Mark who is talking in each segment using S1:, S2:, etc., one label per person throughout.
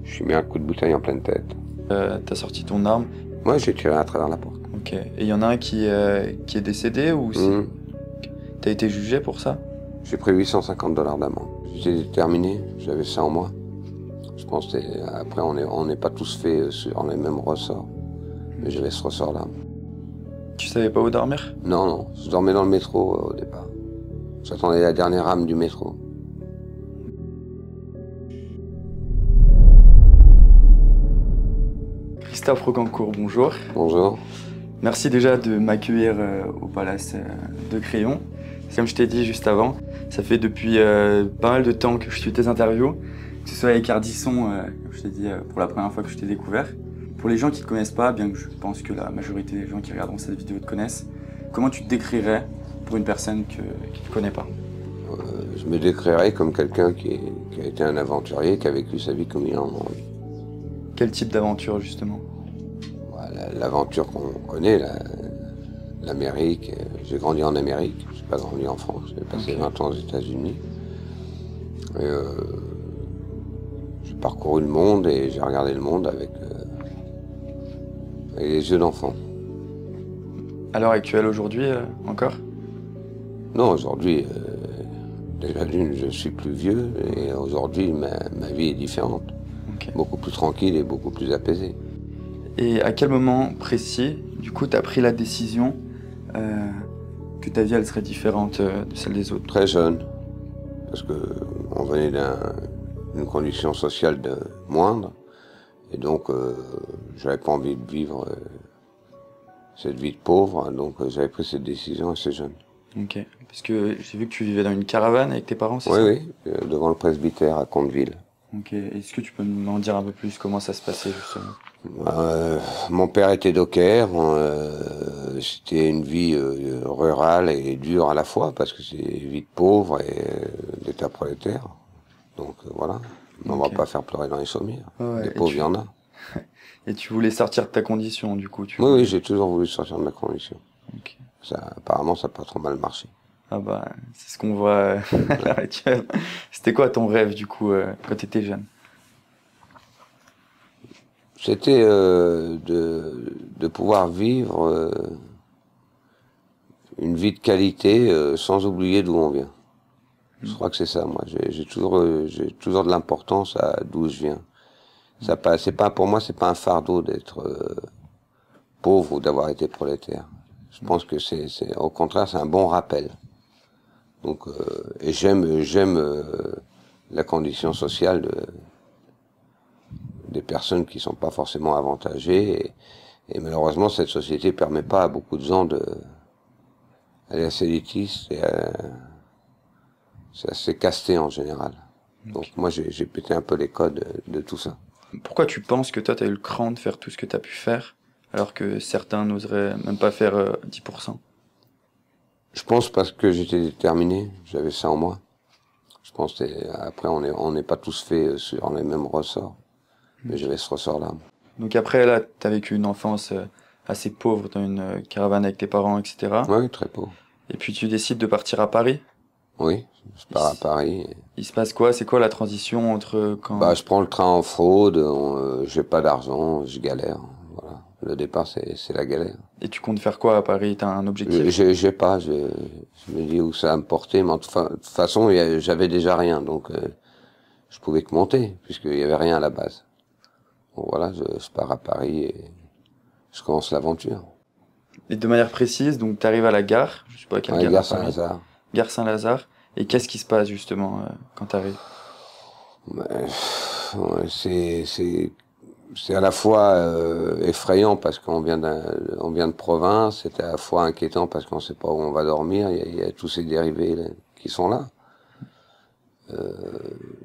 S1: Je suis mis un coup de bouteille en pleine tête.
S2: T'as sorti ton arme.
S1: Moi, j'ai tiré à travers la porte.
S2: Ok. Et il y en a un qui est décédé ou t'as été jugé pour ça?
S1: J'ai pris 850 $ d'amende. J'étais déterminé, j'avais ça en moi. Je pense que après, on n'est pas tous faits sur les mêmes ressorts. Mais j'avais ce ressort-là.
S2: Tu savais pas où dormir?
S1: Non, non, je dormais dans le métro au départ. J'attendais la dernière rame du métro.
S2: Christophe Rocancourt, bonjour.
S1: Bonjour.
S2: Merci déjà de m'accueillir au Palace de Crayon. Comme je t'ai dit juste avant, ça fait depuis pas mal de temps que je suis tes interviews, que ce soit avec Ardisson, comme je t'ai dit pour la première fois que je t'ai découvert. Pour les gens qui ne te connaissent pas, bien que je pense que la majorité des gens qui regarderont cette vidéo te connaissent, comment tu te décrirais pour une personne qui ne te connaît pas?
S1: Je me décrirais comme quelqu'un qui a été un aventurier, qui a vécu sa vie comme il en a envie.
S2: Quel type d'aventure justement?
S1: Voilà, l'aventure qu'on connaît, l'Amérique. J'ai grandi en Amérique, je n'ai pas grandi en France. J'ai passé 20 ans aux États-Unis. J'ai parcouru le monde et j'ai regardé le monde avec les yeux d'enfant.
S2: À l'heure actuelle, aujourd'hui, encore?
S1: Non, aujourd'hui, déjà d'une, je suis plus vieux et aujourd'hui, ma vie est différente.
S2: Okay.
S1: Beaucoup plus tranquille et beaucoup plus apaisée.
S2: Et à quel moment précis, du coup, tu as pris la décision que ta vie, elle serait différente de celle des autres?
S1: Très jeune, parce qu'on venait d'une condition sociale moindre, et donc j'avais pas envie de vivre cette vie de pauvre, donc j'avais pris cette décision assez jeune.
S2: Ok, parce que j'ai vu que tu vivais dans une caravane avec tes parents, c'est
S1: ça?
S2: Oui,
S1: devant le presbytère à Conteville.
S2: Ok, est-ce que tu peux m'en dire un peu plus, comment ça se passait justement?
S1: Mon père était docker, c'était une vie rurale et dure à la fois, parce que c'est une vie de pauvre et d'état prolétaire. Donc voilà, on va pas faire pleurer dans les sommières. Des pauvres, il y en a.
S2: Et tu voulais sortir de ta condition, du coup?
S1: Oui, j'ai toujours voulu sortir de ma condition.
S2: Okay.
S1: Apparemment, ça n'a pas trop mal marché.
S2: Ah bah, c'est ce qu'on voit à l'heure actuelle. C'était quoi ton rêve, du coup, quand tu étais jeune?
S1: C'était de pouvoir vivre une vie de qualité sans oublier d'où on vient. Je crois que c'est ça, moi. J'ai toujours de l'importance à d'où je viens. Pour moi, c'est pas un fardeau d'être pauvre ou d'avoir été prolétaire. Je pense que au contraire, c'est un bon rappel. Donc, et j'aime la condition sociale des personnes qui sont pas forcément avantagées. Et malheureusement, cette société permet pas à beaucoup de gens d'aller assez élitiste et c'est assez casté en général. Donc moi, j'ai pété un peu les codes de tout ça.
S2: Pourquoi tu penses que toi, tu as eu le cran de faire tout ce que tu as pu faire, alors que certains n'oseraient même pas faire 10%?
S1: Je pense parce que j'étais déterminé, j'avais ça en moi. Je pense après, on n'est pas tous faits sur les mêmes ressorts, mais j'avais ce ressort-là.
S2: Donc après, là, tu as vécu une enfance assez pauvre, dans une caravane avec tes parents, etc.
S1: Oui, très pauvre.
S2: Et puis tu décides de partir à Paris?
S1: Oui, je pars à Paris.
S2: Il se passe quoi? C'est quoi la transition entre quand...
S1: Je prends le train en fraude, j'ai pas d'argent, je galère. Voilà. Le départ, c'est la galère.
S2: Et tu comptes faire quoi à Paris? T'as un objectif?
S1: J'ai pas, je me dis où ça va me porter, mais de toute façon, j'avais déjà rien, donc je pouvais que monter, puisqu'il y avait rien à la base. Donc voilà, je pars à Paris et je commence l'aventure.
S2: Et de manière précise, donc tu arrives à la gare, je sais pas quelle gare.
S1: Gare Saint-Lazare.
S2: Gare Saint-Lazare. Et qu'est-ce qui se passe justement quand tu arrives?
S1: C'est à la fois effrayant parce qu'on vient de province, c'est à la fois inquiétant parce qu'on sait pas où on va dormir, il y a tous ces dérivés là, qui sont là.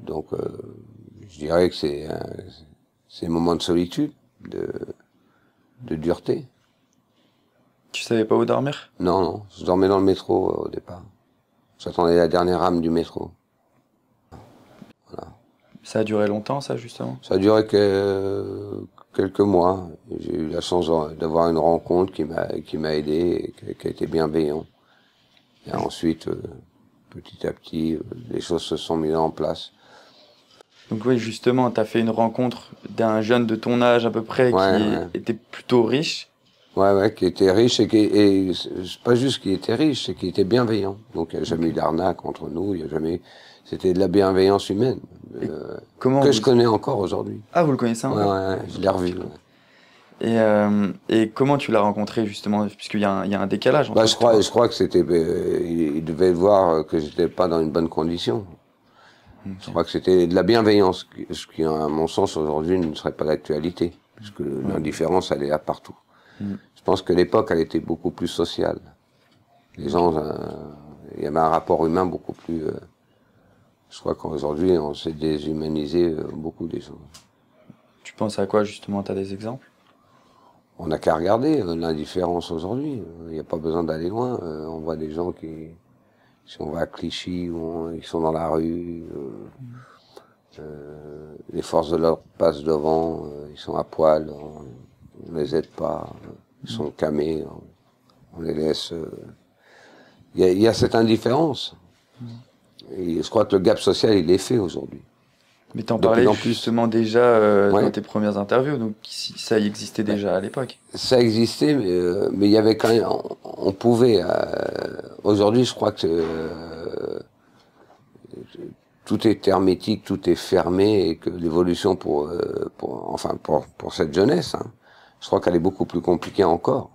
S1: Donc je dirais que c'est un moment de solitude, de dureté.
S2: Tu savais pas où dormir?
S1: Non, non, je dormais dans le métro au départ. J'attendais la dernière rame du métro. Voilà.
S2: Ça a duré longtemps, ça, justement?
S1: Ça a duré quelques mois. J'ai eu la chance d'avoir une rencontre qui m'a aidé, et qui a été bienveillant. Et ensuite, petit à petit, les choses se sont mises en place.
S2: Donc oui, justement, tu as fait une rencontre d'un jeune de ton âge à peu près qui était plutôt riche.
S1: Ouais, qui était riche et c'est pas juste qu'il était riche, c'est qu'il était bienveillant. Donc il n'y a jamais eu d'arnaque entre nous, il y a jamais. C'était de la bienveillance humaine que je connais encore aujourd'hui.
S2: Ah, vous le connaissez encore?
S1: Ouais, je l'ai revu.
S2: Et comment tu l'as rencontré justement, puisqu'il y a un décalage entre
S1: je crois que c'était, il devait voir que j'étais pas dans une bonne condition. Okay. Je crois que c'était de la bienveillance, ce qui, à mon sens, aujourd'hui, ne serait pas d'actualité, puisque l'indifférence, elle est là partout. Je pense que l'époque, elle était beaucoup plus sociale. Les gens, il y avait un rapport humain beaucoup plus. Je crois qu'aujourd'hui, on s'est déshumanisé beaucoup des choses.
S2: Tu penses à quoi justement? Tu as des exemples?
S1: On n'a qu'à regarder l'indifférence aujourd'hui. Il n'y a pas besoin d'aller loin. On voit des gens qui, si on va à Clichy, ils sont dans la rue. Les forces de l'ordre passent devant, ils sont à poil, on les aide pas, ils sont camés, on les laisse. Il y a cette indifférence. Et je crois que le gap social, il est fait aujourd'hui.
S2: Mais t'en parlais justement déjà dans tes premières interviews, donc ça existait déjà à l'époque.
S1: Ça existait, mais il y avait quand même, on pouvait. Aujourd'hui, je crois que tout est hermétique, tout est fermé, et que l'évolution pour cette jeunesse, hein, je crois qu'elle est beaucoup plus compliquée encore.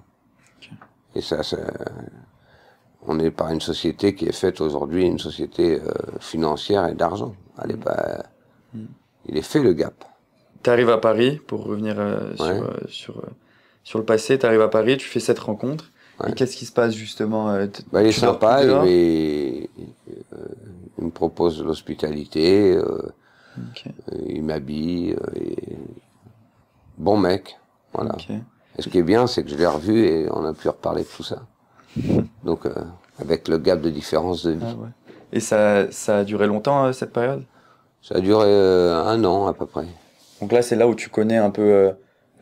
S1: Okay. Et ça, on est par une société qui est faite aujourd'hui, une société financière et d'argent. Allez, il est fait le gap.
S2: Tu arrives à Paris, pour revenir sur le passé, tu arrives à Paris, tu fais cette rencontre. Et qu'est-ce qui se passe justement?
S1: Il est sympa, il me propose de l'hospitalité, il m'habille, bon mec, voilà. Okay. Et ce qui est bien, c'est que je l'ai revu et on a pu reparler de tout ça. Donc, avec le gap de différence de vie.
S2: Ah ouais. Et ça a duré longtemps, cette période?
S1: Ça a duré 1 an, à peu près.
S2: Donc là, c'est là où tu connais un peu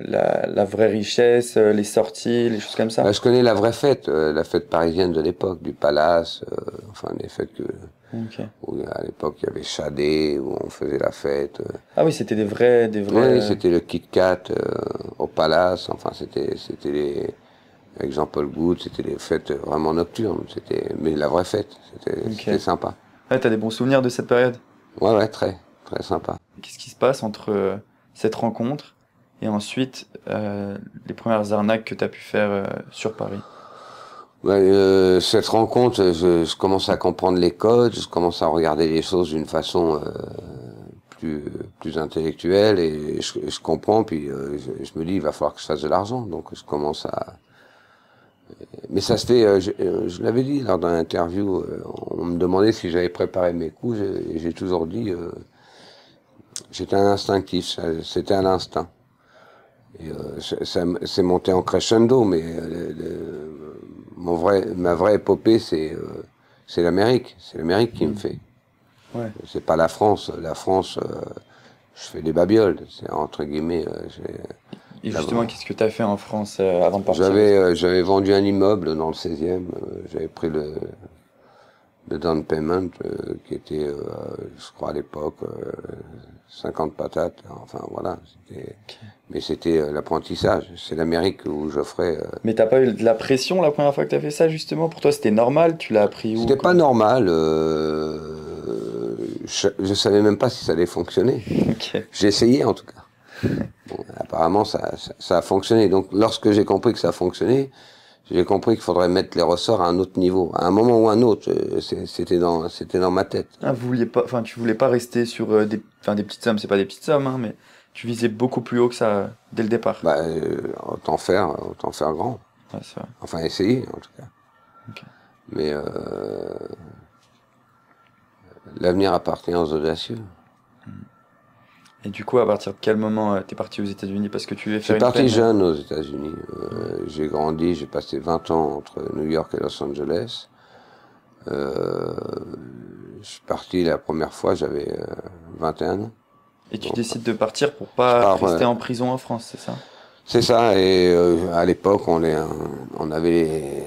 S2: la vraie richesse, les sorties, les choses comme ça?
S1: Je connais la vraie fête, la fête parisienne de l'époque, du Palace, les fêtes que...
S2: Okay.
S1: Où, à l'époque, il y avait Chadé, où on faisait la fête.
S2: Ah oui, c'était des vrais...
S1: Oui, c'était le Kit Kat au Palace, c'était les... Avec Jean-Paul Goutte, c'était des fêtes vraiment nocturnes, mais la vraie fête, c'était sympa.
S2: Ouais, t'as des bons souvenirs de cette période?
S1: Ouais, très sympa.
S2: Qu'est-ce qui se passe entre cette rencontre et ensuite les premières arnaques que t'as pu faire sur Paris?
S1: Cette rencontre, je commence à comprendre les codes, je commence à regarder les choses d'une façon plus intellectuelle et je comprends, puis je me dis il va falloir que je fasse de l'argent, donc je commence à... Mais ça se fait, je l'avais dit lors d'une interview, on me demandait si j'avais préparé mes coups, et j'ai toujours dit, j'étais un instinctif, c'était à l'instinct. Et c'est monté en crescendo, mais ma vraie épopée, c'est l'Amérique. C'est l'Amérique qui me fait.
S2: Ouais.
S1: C'est pas la France. La France, je fais des babioles. C'est entre guillemets.
S2: Et justement, qu'est-ce que tu as fait en France avant de partir?
S1: J'avais vendu un immeuble dans le 16e. J'avais pris le down payment qui était, je crois à l'époque, 50 patates. Enfin voilà. Okay. Mais c'était l'apprentissage. C'est l'Amérique où j'offrais.
S2: Mais t'as pas eu de la pression la première fois que t'as fait ça justement? Pour toi, c'était normal? Tu l'as appris où?
S1: C'était pas normal. Je savais même pas si ça allait fonctionner.
S2: Okay.
S1: J'ai essayé en tout cas. Bon, apparemment, ça a fonctionné. Donc, lorsque j'ai compris que ça fonctionnait, j'ai compris qu'il faudrait mettre les ressorts à un autre niveau, à un moment ou à un autre. C'était dans ma tête.
S2: Ah, tu voulais pas rester sur des petites sommes. C'est pas des petites sommes, hein, mais tu visais beaucoup plus haut que ça dès le départ.
S1: Autant faire grand.
S2: Ouais, c'est vrai.
S1: Enfin, essayer en tout cas.
S2: Okay.
S1: Mais l'avenir appartient aux audacieux.
S2: Et du coup, à partir de quel moment t'es parti aux États-Unis? Parce que tu voulais faire une
S1: peine. Je suis parti jeune aux États-Unis. J'ai grandi, j'ai passé 20 ans entre New York et Los Angeles. Je suis parti la première fois, j'avais 21 ans.
S2: Et tu décides de partir pour pas rester en prison en France, c'est ça?
S1: C'est ça, et à l'époque, on avait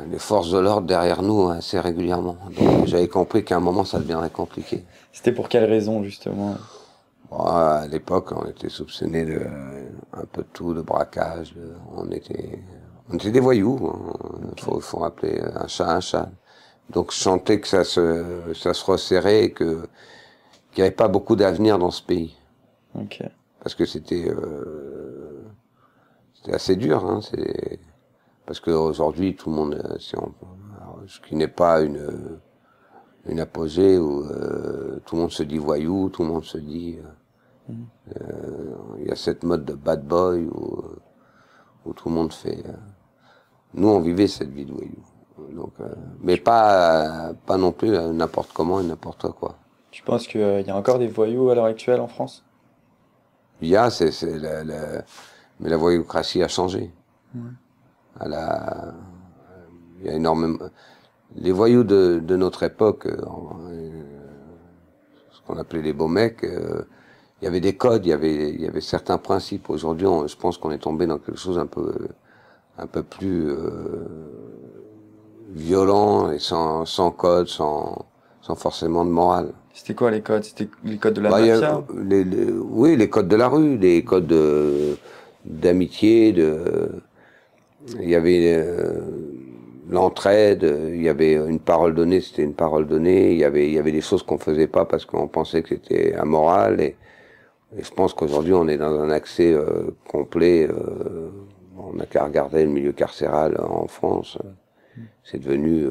S1: les forces de l'ordre derrière nous assez régulièrement. Donc j'avais compris qu'à un moment, ça deviendrait compliqué.
S2: C'était pour quelle raison, justement?
S1: À l'époque, on était soupçonnés de un peu de tout, de braquage. On était des voyous. Faut rappeler un chat un chat. Donc je sentais que ça se resserrait et qu'il n'y avait pas beaucoup d'avenir dans ce pays.
S2: Ok.
S1: Parce que c'était assez dur. Parce qu'aujourd'hui, tout le monde, ce qui n'est pas une apogée où tout le monde se dit voyou, tout le monde se dit... Il y a cette mode de bad boy où tout le monde fait... Nous, on vivait cette vie de voyou. Donc, mais pas non plus n'importe comment et n'importe quoi.
S2: Tu penses qu'il y a encore des voyous à l'heure actuelle en France?
S1: Il y a, mais la voyoucratie a changé. Il y a énormément... Les voyous de notre époque, ce qu'on appelait les beaux mecs, il y avait des codes, il y avait certains principes. Aujourd'hui, je pense qu'on est tombé dans quelque chose un peu plus violent et sans code, sans forcément de morale.
S2: C'était quoi les codes? C'était les codes de la mafia?
S1: Oui, les codes de la rue, les codes d'amitié, il y avait l'entraide, il y avait une parole donnée, c'était une parole donnée, il y avait des choses qu'on faisait pas parce qu'on pensait que c'était amoral et je pense qu'aujourd'hui on est dans un accès complet, on n'a qu'à regarder le milieu carcéral en France, c'est devenu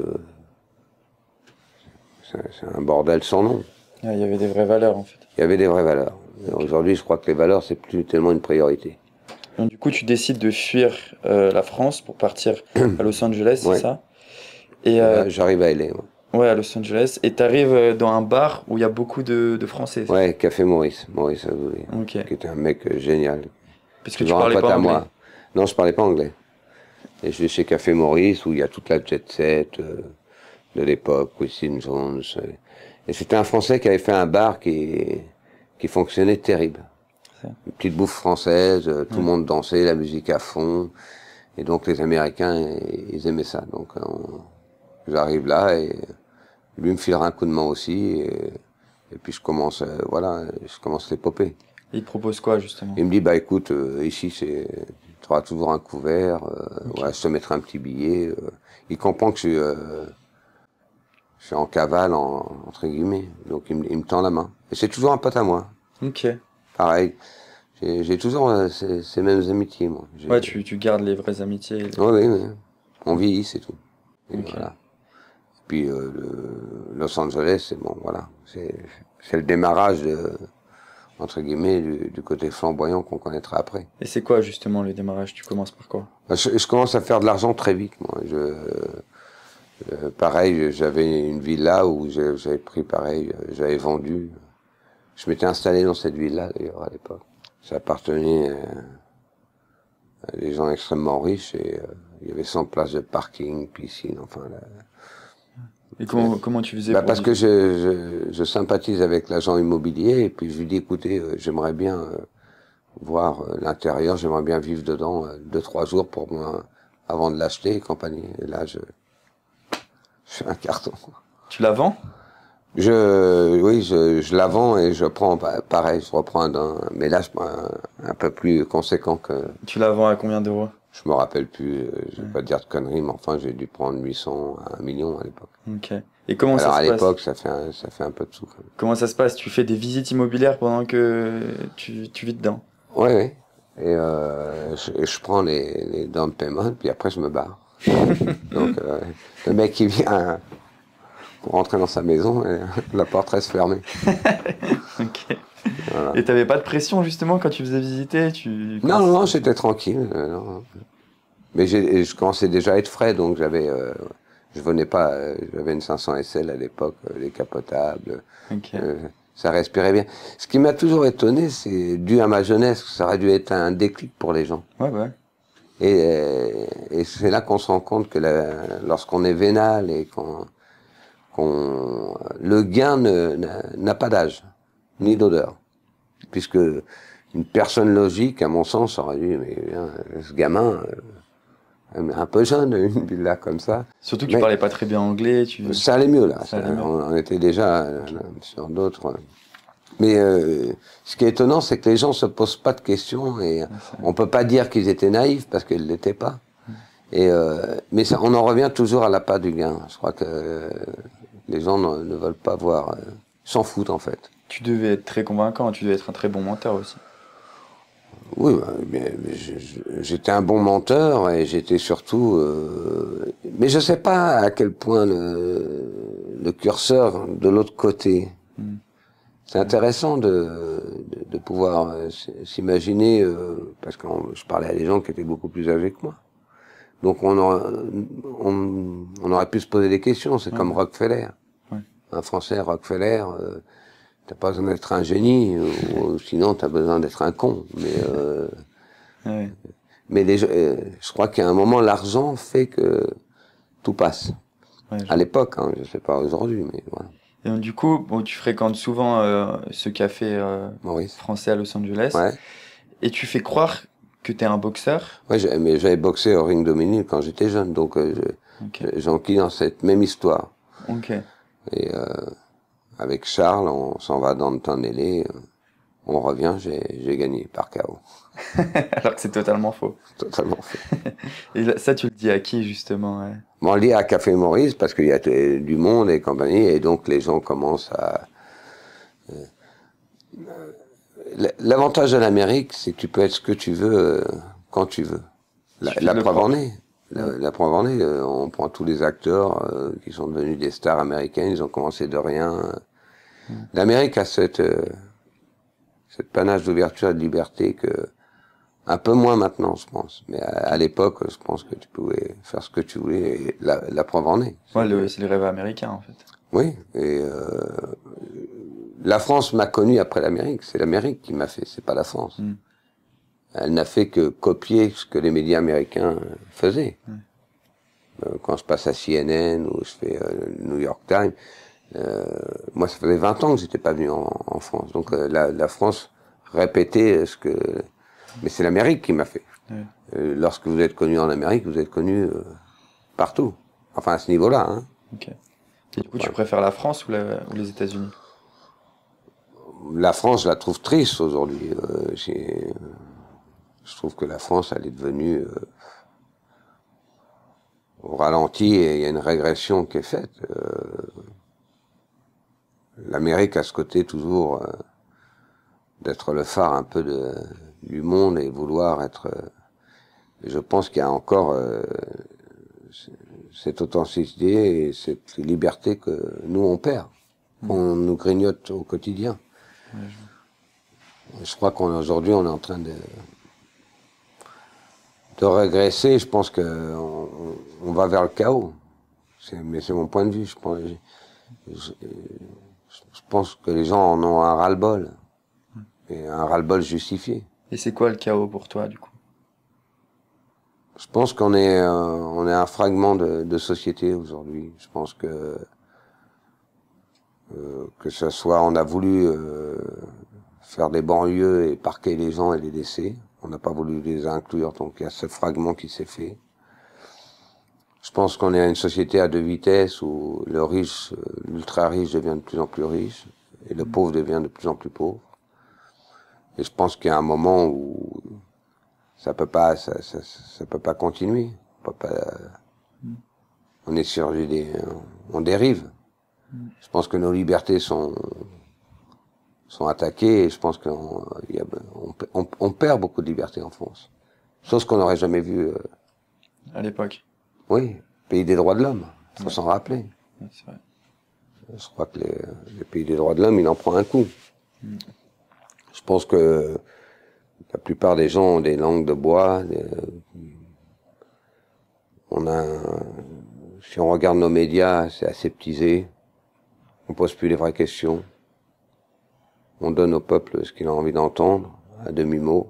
S1: c'est un bordel sans nom.
S2: Il y avait des vraies valeurs en fait.
S1: Il y avait des vraies valeurs. Aujourd'hui, je crois que les valeurs, c'est plus tellement une priorité.
S2: Donc, du coup, tu décides de fuir la France pour partir à Los Angeles, c'est ça? Et
S1: j'arrive à LA.
S2: Ouais, à Los Angeles. Et tu arrives dans un bar où il y a beaucoup de Français.
S1: Ouais, Café Maurice Azoulay, qui était un mec génial.
S2: Parce que tu parlais pas anglais.
S1: Non, je parlais pas anglais. Et je vais chez Café Maurice où il y a toute la jet set de l'époque, Quincy Jones. Et c'était un Français qui avait fait un bar qui fonctionnait terrible. Une petite bouffe française, tout le monde dansait, la musique à fond. Et donc les Américains, ils aimaient ça. Donc j'arrive là et lui me filera un coup de main aussi. Et puis je commence l'épopée.
S2: Et il te propose quoi justement?
S1: Il me dit, bah écoute, ici tu auras toujours un couvert, je te mettrai un petit billet. Il comprend que je suis en cavale, entre guillemets. Donc il me tend la main. Et c'est toujours un pote à moi.
S2: Ok.
S1: Pareil. J'ai toujours ces mêmes amitiés, moi.
S2: Ouais, tu gardes les vraies amitiés.
S1: Oui. On vieillit, c'est tout. Et
S2: okay.
S1: Voilà. Et puis Los Angeles, c'est bon, voilà. C'est le démarrage, entre guillemets, du côté flamboyant qu'on connaîtra après.
S2: Et c'est quoi justement le démarrage? Tu commences par quoi?
S1: Je commence à faire de l'argent très vite, moi. Pareil, j'avais une villa où j'avais pris, pareil, j'avais vendu. Je m'étais installé dans cette villa, d'ailleurs, à l'époque. Ça appartenait à des gens extrêmement riches et il y avait 100 places de parking, piscine, enfin...
S2: Et comment tu faisais
S1: Parce que je sympathise avec l'agent immobilier et puis je lui dis, écoutez, j'aimerais bien voir l'intérieur, j'aimerais bien vivre dedans 2-3 jours pour moi, avant de l'acheter et compagnie. Et là, je fais un carton.
S2: Tu la vends?
S1: Oui, je la vends et je prends, pareil, je reprends mais là, je prends un peu plus conséquent que...
S2: Tu la vends à combien d'euros? Je
S1: me rappelle plus, je vais pas te dire de conneries, mais enfin, j'ai dû prendre 800 à 1 million à l'époque.
S2: Ok. Et comment ça se passe?
S1: Alors à l'époque, ça fait un peu de sous. Quand même.
S2: Comment ça se passe? Tu fais des visites immobilières pendant que tu vis dedans?
S1: Oui. Et je prends les down payment, puis après je me barre. Donc le mec qui vient pour rentrer dans sa maison, et la porte reste fermée.
S2: Ok. Voilà. Et t'avais pas de pression justement quand tu faisais visiter?
S1: Non, j'étais tranquille. Non. Mais je commençais déjà à être frais, donc je venais pas, j'avais une 500 SL à l'époque, décapotable.
S2: Okay.
S1: Ça respirait bien. Ce qui m'a toujours étonné, c'est dû à ma jeunesse, ça aurait dû être un déclic pour les gens.
S2: Ouais.
S1: Et c'est là qu'on se rend compte que lorsqu'on est vénal et le gain n'a pas d'âge, ni d'odeur. Puisque une personne logique, à mon sens, aurait dit, mais ce gamin, un peu jeune, une villa comme ça.
S2: Surtout que tu parlais pas très bien anglais.
S1: Ça allait mieux, là. On était déjà sur d'autres... Mais ce qui est étonnant, c'est que les gens se posent pas de questions et on peut pas dire qu'ils étaient naïfs parce qu'ils l'étaient pas. Et mais ça, on en revient toujours à l'appât du gain. Je crois que les gens ne veulent pas voir, s'en foutent en fait.
S2: Tu devais être très convaincant, tu devais être un très bon menteur aussi.
S1: Oui, mais j'étais un bon menteur et j'étais surtout. Mais je sais pas à quel point le curseur de l'autre côté. C'est intéressant de pouvoir s'imaginer, parce que je parlais à des gens qui étaient beaucoup plus âgés que moi. Donc on aurait pu se poser des questions, c'est comme Rockefeller.
S2: Ouais.
S1: Un Français, Rockefeller, t'as pas besoin d'être un génie, ou sinon t'as besoin d'être un con. Mais je crois qu'à un moment, l'argent fait que tout passe. Ouais, à l'époque, hein, je sais pas aujourd'hui, mais voilà.
S2: Et donc, du coup, bon, tu fréquentes souvent ce café français à Los Angeles.
S1: Ouais.
S2: Et tu fais croire que t'es un boxeur.
S1: Ouais, mais j'avais boxé au ring Dominique quand j'étais jeune, donc j'enquille dans cette même histoire.
S2: Okay.
S1: Et avec Charles, on s'en va dans le tunnel, on revient, j'ai gagné par KO.
S2: Alors que c'est totalement faux.
S1: Totalement faux.
S2: Et là, ça, tu le dis à qui, justement?
S1: Bon, on le dit à Café Maurice, parce qu'il y a du monde et compagnie, et donc les gens commencent à... L'avantage de l'Amérique, c'est que tu peux être ce que tu veux, quand tu veux. La preuve en est. La preuve en est, on prend tous les acteurs qui sont devenus des stars américaines, ils ont commencé de rien. L'Amérique a cette panache d'ouverture et de liberté que, un peu moins maintenant, je pense. Mais à l'époque, je pense que tu pouvais faire ce que tu voulais, et la preuve en est.
S2: Ouais, c'est le rêve américain, en fait.
S1: Oui, et la France m'a connu après l'Amérique. C'est l'Amérique qui m'a fait, c'est pas la France. Elle n'a fait que copier ce que les médias américains faisaient. Quand je passe à CNN ou je fais New York Times, moi ça faisait 20 ans que j'étais pas venu en France. Donc la France répétait ce que... Mais c'est l'Amérique qui m'a fait. Lorsque vous êtes connu en Amérique, vous êtes connu partout. Enfin à ce niveau-là. Hein.
S2: Okay. Et du coup, tu préfères la France ou les États-Unis?
S1: La France, je la trouve triste aujourd'hui. Je trouve que la France, elle est devenue au ralenti et il y a une régression qui est faite. L'Amérique a ce côté toujours d'être le phare un peu du monde et vouloir être... je pense qu'il y a encore cette authenticité et cette liberté que nous on perd, qu'on nous grignote au quotidien. Je crois qu'aujourd'hui on est en train de régresser. Je pense que on va vers le chaos. Mais c'est mon point de vue. Je pense que les gens en ont un ras-le-bol, et un ras-le-bol justifié.
S2: Et c'est quoi le chaos pour toi, du coup?
S1: Je pense qu'on est un fragment de société aujourd'hui. Je pense que ce soit, on a voulu faire des banlieues et parquer les gens et les laisser. On n'a pas voulu les inclure, donc il y a ce fragment qui s'est fait. Je pense qu'on est à une société à deux vitesses où le riche, l'ultra riche devient de plus en plus riche et le pauvre devient de plus en plus pauvre. Et je pense qu'il y a un moment où ça peut pas continuer. On peut pas, on est sur on dérive. Je pense que nos libertés sont attaquées et je pense qu'on perd beaucoup de libertés en France. Chose qu'on n'aurait jamais vue.
S2: À l'époque.
S1: Oui, pays des droits de l'homme, faut s'en rappeler.
S2: Ouais, c'est vrai.
S1: Je crois que le pays des droits de l'homme, il en prend un coup. Je pense que la plupart des gens ont des langues de bois. Si on regarde nos médias, c'est aseptisé. On pose plus les vraies questions. On donne au peuple ce qu'il a envie d'entendre, à demi-mot,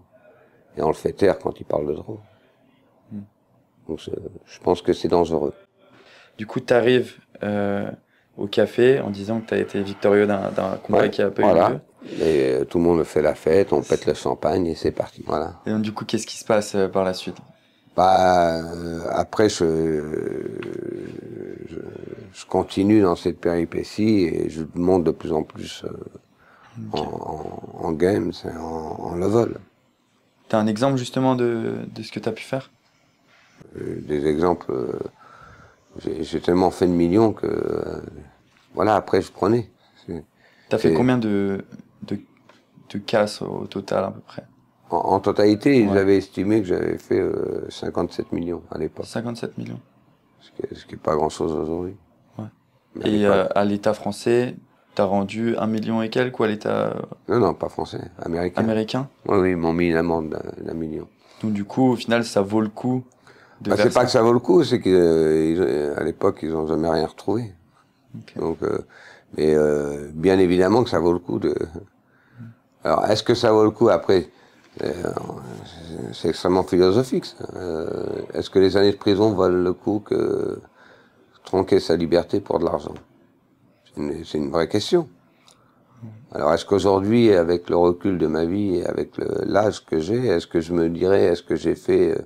S1: et on le fait taire quand il parle de drogue. Donc je pense que c'est dangereux.
S2: Du coup, tu arrives au café en disant que tu as été victorieux d'un combat qui a pas eu lieu.
S1: Et tout le monde fait la fête, on pète le champagne et c'est parti. Voilà.
S2: Et donc, du coup, qu'est-ce qui se passe par la suite?
S1: Après, je continue dans cette péripétie et je monte de plus en plus
S2: Ok.
S1: en games, en level.
S2: T'as un exemple justement de ce que t'as pu faire?
S1: Des exemples, j'ai tellement fait de millions que, voilà, après je prenais.
S2: T'as fait
S1: C'est-
S2: combien de, de casses au total à peu près?
S1: En totalité, ils
S2: Ouais.
S1: avaient estimé que j'avais fait 57 millions à l'époque,
S2: 57 millions.
S1: ce qui est pas grand-chose aujourd'hui.
S2: Ouais.
S1: Mais à
S2: Et
S1: l'époque,
S2: à l'État français, t'as rendu 1 million et quelques ou à l'État
S1: non, pas français, américain.
S2: américain?
S1: Oui, oui, ils m'ont mis une amende d'un million.
S2: Donc du coup, au final, ça vaut le coup de
S1: Bah,
S2: faire
S1: c'est pas
S2: ça.
S1: que ça vaut le coup, c'est que à l'époque, ils ont jamais rien retrouvé.
S2: Ok.
S1: Donc, mais bien évidemment que ça vaut le coup de. Alors, est-ce que ça vaut le coup après euh, c'est extrêmement philosophique. Ça. Est-ce que les années de prison valent le coup que tronquer sa liberté pour de l'argent? C'est une vraie question. Alors, est-ce qu'aujourd'hui, avec le recul de ma vie et avec l'âge que j'ai, est-ce que je me dirais, est-ce que j'ai fait,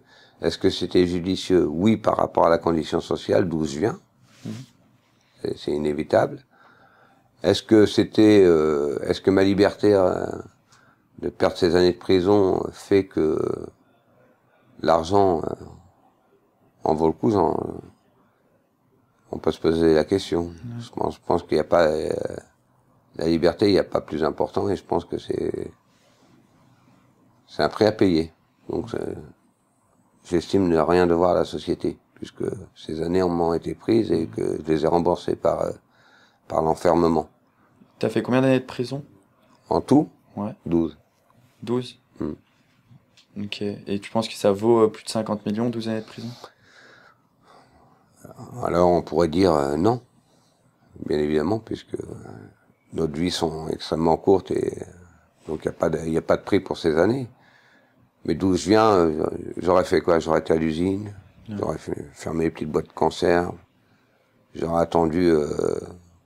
S1: est-ce que c'était judicieux? Oui, par rapport à la condition sociale d'où je viens. C'est inévitable. Est-ce que c'était, est-ce que ma liberté de perdre ces années de prison fait que l'argent en vaut le coup? On peut se poser la question. Je pense qu'il n'y a pas la liberté, il n'y a pas plus important, et je pense que c'est un prix à payer. Donc j'estime ne rien devoir à la société, puisque ces années m'ont été prises et que je les ai remboursées par l'enfermement.
S2: T'as fait combien d'années de prison?
S1: En tout,
S2: Ouais.
S1: 12.
S2: 12?
S1: Hmm.
S2: Ok. Et tu penses que ça vaut plus de 50 millions, 12 années de prison?
S1: Alors on pourrait dire non, bien évidemment, puisque nos vies sont extrêmement courtes et donc il n'y a pas de prix pour ces années. Mais d'où je viens, j'aurais fait quoi? J'aurais été à l'usine, j'aurais fermé les petites boîtes de conserve, j'aurais attendu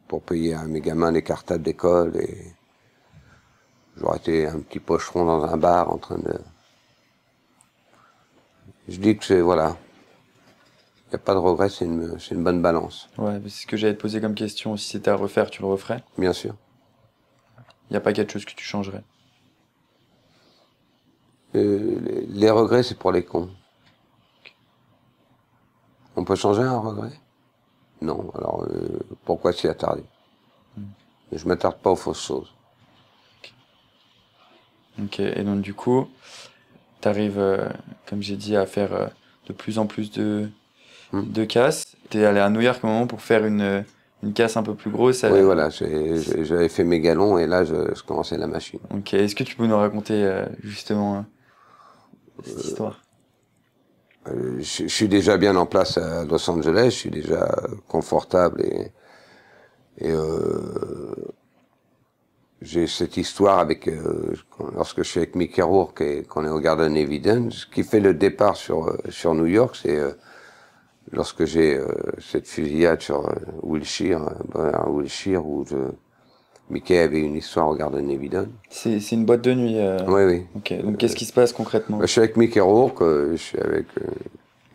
S1: pour payer à mes gamins des cartables d'école et j'aurais été un petit pocheron dans un bar en train de... Je dis que c'est, voilà, il n'y a pas de regret, c'est une bonne balance,
S2: Ouais, mais c'est ce que j'allais te poser comme question. Si c'était à refaire, tu le referais?
S1: bien sûr.
S2: Il n'y a pas quelque chose que tu changerais?
S1: Les regrets, c'est pour les cons. On peut changer un regret? Non, alors pourquoi s'y attarder? Je m'attarde pas aux fausses choses.
S2: Ok, et donc du coup, t'arrives, comme j'ai dit, à faire de plus en plus de casses. T'es allé à New York à un moment pour faire une casse un peu plus grosse.
S1: Oui, voilà, j'avais fait mes galons et là, je commençais la machine.
S2: Ok, est-ce que tu peux nous raconter justement cette histoire?
S1: Je suis déjà bien en place à Los Angeles, je suis déjà confortable et j'ai cette histoire avec lorsque je suis avec Mickey Rourke et qu'on est au Garden Evidence, ce qui fait le départ sur New York, c'est lorsque j'ai cette fusillade sur Wilshire où Mickey avait une histoire au Garden Evidence.
S2: C'est une boîte de nuit.
S1: Oui, oui.
S2: Ok, donc qu'est-ce qui se passe concrètement?
S1: Je suis avec Mickey Rourke, je suis avec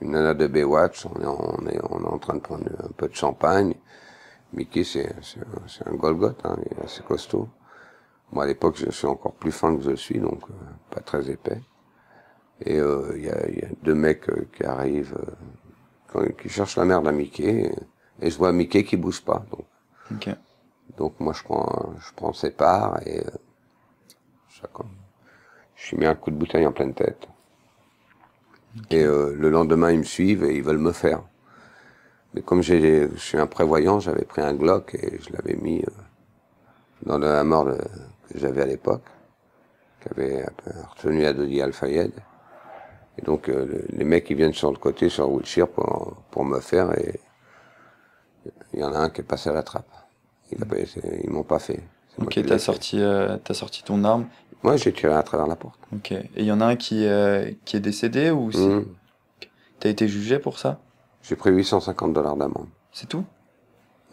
S1: une nana de Baywatch, on est en train de prendre un peu de champagne. Mickey, c'est un Golgoth, hein, il est assez costaud. Moi, à l'époque, je suis encore plus fin que je le suis, donc pas très épais. Et il y a deux mecs qui arrivent, qui cherchent la merde à Mickey, et je vois Mickey qui bouge pas. Donc moi, je prends ses parts et je lui mets un coup de bouteille en pleine tête. Et le lendemain, ils me suivent et ils veulent me faire. Mais comme je suis un prévoyant, j'avais pris un Glock et je l'avais mis dans la mort que j'avais à l'époque, qu'avait retenu à Dodi Al-Fayed. Et donc les mecs ils viennent sur le côté, sur Wilshire pour me faire et il y en a un qui est passé à la trappe. Ils m'ont pas fait.
S2: Ok, t'as sorti ton arme.
S1: Moi j'ai tiré à travers la porte.
S2: Ok, et il y en a un qui est décédé ou t'as été jugé pour ça?
S1: J'ai pris $850 d'amende.
S2: C'est tout?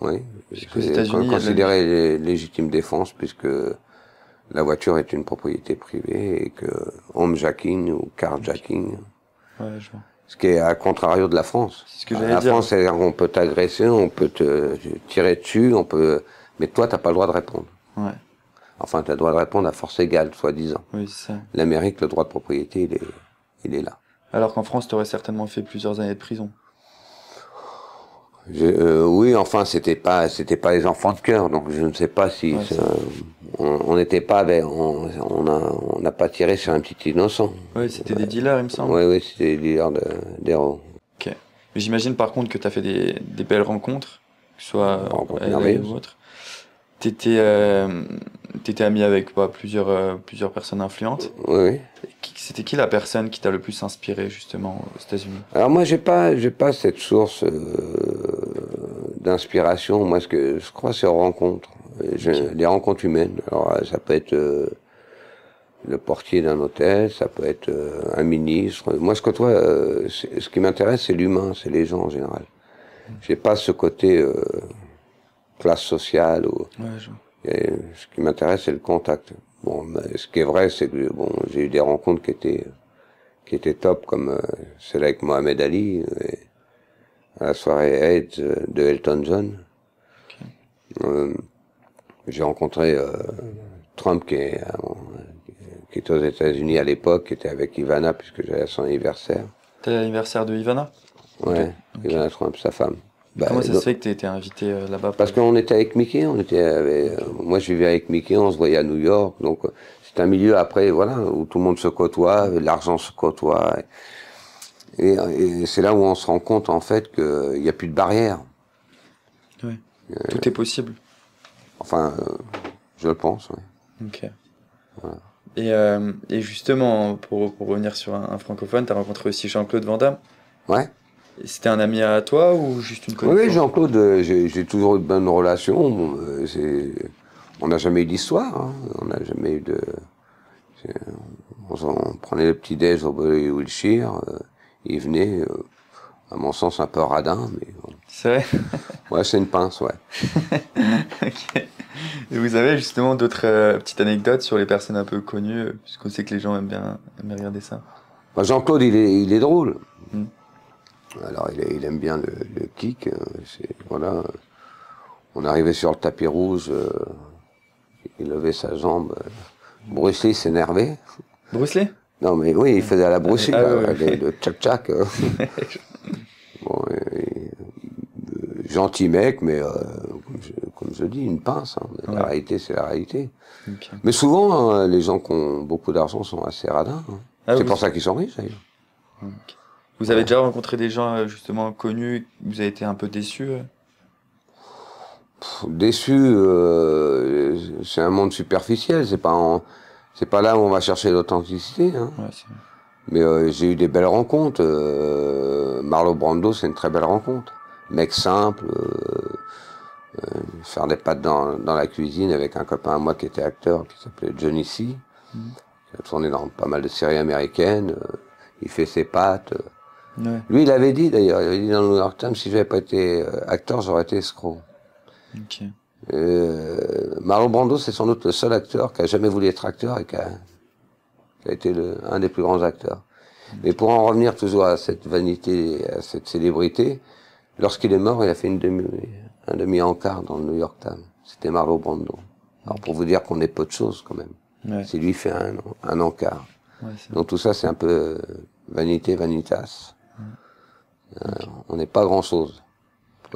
S1: Oui,
S2: Puisqu'aux États-Unis,
S1: considéré légitime défense puisque la voiture est une propriété privée et que homejacking ou carjacking,
S2: ouais, je vois.
S1: ce qui est à contrario de la France.
S2: C'est ce que j'allais
S1: la
S2: dire.
S1: France, c'est-à-dire qu'on peut t'agresser, on peut te tirer dessus, mais toi, t'as pas le droit de répondre.
S2: Ouais.
S1: Enfin, tu as le droit de répondre à force égale, soi-disant.
S2: Oui, c'est ça.
S1: L'Amérique, le droit de propriété, il est là.
S2: Alors qu'en France, tu aurais certainement fait plusieurs années de prison.
S1: Oui, enfin, c'était pas les enfants de cœur, donc je ne sais pas si
S2: Ouais,
S1: on n'était pas on n'a pas tiré sur un petit innocent.
S2: Oui, c'était des dealers, il me semble.
S1: Oui, c'était des dealers d'héros.
S2: Ok. Mais j'imagine par contre que tu as fait des belles rencontres, que ce soit
S1: Rencontres
S2: LA
S1: merveilleuses.
S2: ou autre. T'étais ami avec plusieurs personnes influentes.
S1: Oui, oui.
S2: C'était qui la personne qui t'a le plus inspiré justement aux États-Unis?
S1: Alors moi, j'ai pas cette source d'inspiration. Moi, ce que je crois, c'est aux rencontres. Les rencontres humaines. Alors, ça peut être le portier d'un hôtel, ça peut être un ministre. Moi, je côtoie. Ce qui m'intéresse, c'est l'humain, c'est les gens en général. J'ai pas ce côté classe sociale.
S2: Ouais, je vois.
S1: Ce qui m'intéresse, c'est le contact. Bon, mais ce qui est vrai, c'est que bon, j'ai eu des rencontres qui étaient top, comme celle avec Mohamed Ali, à la soirée AIDS de Elton John.
S2: Okay.
S1: J'ai rencontré Trump qui était aux États-Unis à l'époque, qui était avec Ivana puisque j'allais à son anniversaire.
S2: T'es l'anniversaire de Ivana?
S1: Ouais,
S2: Okay.
S1: Ivana Trump, sa femme.
S2: Comment ça se fait que tu été invité là-bas?
S1: Parce qu'on était avec Mickey, moi je vivais avec Mickey, on se voyait à New York, donc c'est un milieu après, voilà, où tout le monde se côtoie, l'argent se côtoie, et c'est là où on se rend compte en fait qu'il n'y a plus de barrière.
S2: Oui. Tout est possible.
S1: Enfin, je le pense, oui.
S2: Ok.
S1: Voilà.
S2: Et justement, pour revenir sur un francophone, tu as rencontré aussi Jean-Claude Van Damme.
S1: Ouais.
S2: C'était un ami à toi ou juste une connaissance?
S1: Oui, Jean-Claude, j'ai toujours eu de bonnes relations. Bon, on n'a jamais eu d'histoire. Hein. On n'a jamais eu de. On prenait le petit déj au Wilshire. Il venait, à mon sens, un peu radin, mais. Bon.
S2: C'est vrai?
S1: Ouais, c'est une pince, ouais.
S2: Ok. Et vous avez justement d'autres petites anecdotes sur les personnes un peu connues, puisqu'on sait que les gens aiment bien regarder ça.
S1: Bah, Jean-Claude, il est drôle.
S2: Mm.
S1: Alors, il aime bien le kick. Voilà. On arrivait sur le tapis rouge, il levait sa jambe. Bruce Lee s'énervait.
S2: Bruce Lee?
S1: Non, mais oui, il faisait à la Bruce Lee,
S2: oui.
S1: le tchac-tchac. Bon, gentil mec, mais comme je dis, une pince. Hein.
S2: Ouais.
S1: La réalité, c'est la réalité.
S2: Okay.
S1: Mais souvent, les gens qui ont beaucoup d'argent sont assez radins. Hein. C'est pour ça qu'ils sont riches, d'ailleurs.
S2: Okay. Vous avez déjà rencontré des gens justement connus, vous avez été un peu déçus?
S1: Déçu, c'est un monde superficiel, c'est pas là où on va chercher l'authenticité. Hein.
S2: Ouais,
S1: mais j'ai eu des belles rencontres. Marlon Brando, c'est une très belle rencontre. Mec simple, faire des pâtes dans la cuisine avec un copain à moi qui était acteur, qui s'appelait Johnny C. Qui a tourné dans pas mal de séries américaines. Il fait ses pâtes.
S2: Ouais.
S1: Lui, il avait dit d'ailleurs, il avait dit dans le New York Times, si j'avais pas été acteur, j'aurais été escroc.
S2: Okay.
S1: Marlon Brando, c'est sans doute le seul acteur qui a jamais voulu être acteur et qui a été un des plus grands acteurs. Mais pour en revenir toujours à cette vanité, à cette célébrité, lorsqu'il est mort, il a fait un demi-encart dans le New York Times. C'était Marlon Brando. Alors pour vous dire qu'on est peu de choses quand même.
S2: Ouais.
S1: C'est lui qui fait un encart.
S2: Ouais,
S1: donc tout ça, c'est un peu vanité, vanitas. Okay. On n'est pas grand-chose.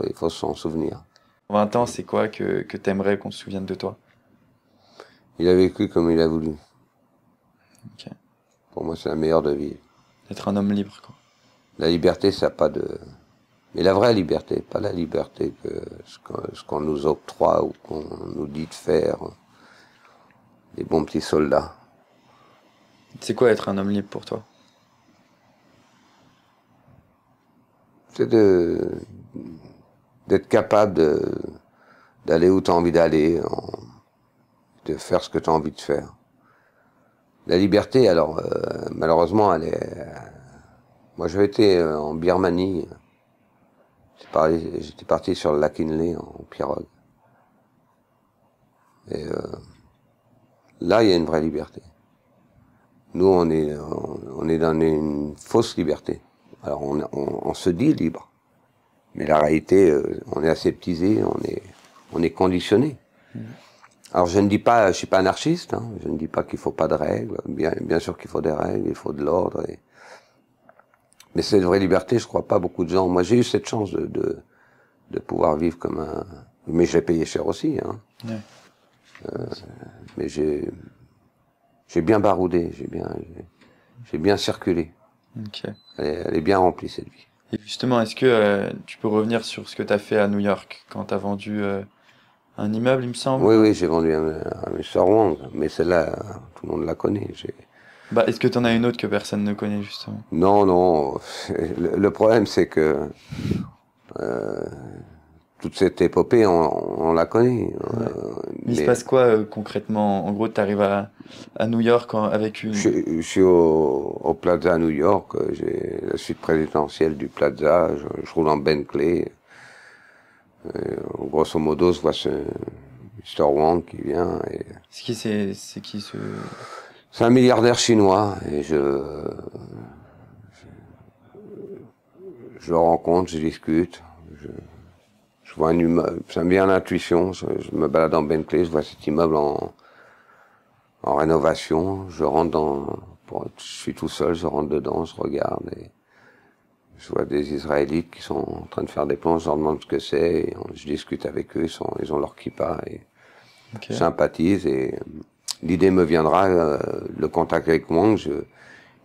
S1: Il faut s'en souvenir.
S2: 20 ans, c'est quoi que t'aimerais qu'on se souvienne de toi?
S1: Il a vécu comme il a voulu.
S2: Okay.
S1: Pour moi, c'est la meilleure de vivre.
S2: Être un homme libre, quoi.
S1: La liberté, ça n'a pas de... Mais la vraie liberté, pas la liberté que ce qu'on nous octroie ou qu'on nous dit de faire. Les bons petits soldats.
S2: C'est quoi être un homme libre pour toi?
S1: C'est d'être capable d'aller où tu as envie d'aller, de faire ce que tu as envie de faire. La liberté, alors, malheureusement, elle est... Moi, j'avais été en Birmanie. J'étais parti sur le lac Inle en pirogue. Et là, il y a une vraie liberté. Nous, on est dans une fausse liberté. Alors, on se dit libre. Mais la réalité, on est aseptisé, on est conditionné. Alors je ne dis pas, je suis pas anarchiste, hein, je ne dis pas qu'il faut pas de règles, bien sûr qu'il faut des règles, il faut de l'ordre. Mais cette vraie liberté, je crois pas beaucoup de gens. Moi j'ai eu cette chance de pouvoir vivre comme un... Mais je l'ai payé cher aussi, hein.
S2: Ouais.
S1: Mais j'ai bien baroudé, j'ai bien circulé.
S2: Okay.
S1: Elle est bien remplie cette vie.
S2: Et justement, est-ce que tu peux revenir sur ce que tu as fait à New York quand tu as vendu un immeuble, il me semble?
S1: Oui, j'ai vendu un Mr. Wong, mais celle-là, tout le monde la connaît.
S2: Bah, est-ce que tu en as une autre que personne ne connaît, justement?
S1: Non. Le problème, c'est que toute cette épopée, on la connaît.
S2: Ouais. Mais il se passe quoi concrètement? En gros, tu arrives à New York avec une...
S1: Je suis au Plaza à New York, j'ai la suite présidentielle du Plaza, je roule en Bentley. Grosso modo, je vois ce Mr. Wang qui vient.
S2: C'est qui ce...
S1: C'est un milliardaire chinois et je le rencontre, je discute. Je vois un immeuble, ça me vient à l'intuition, je me balade en Bentley, je vois cet immeuble en rénovation, je rentre je suis tout seul, je rentre dedans, je regarde et je vois des Israélites qui sont en train de faire des plans, je leur demande ce que c'est, je discute avec eux, ils ont leur kippa et je sympathise et l'idée me viendra, le contact avec Wang,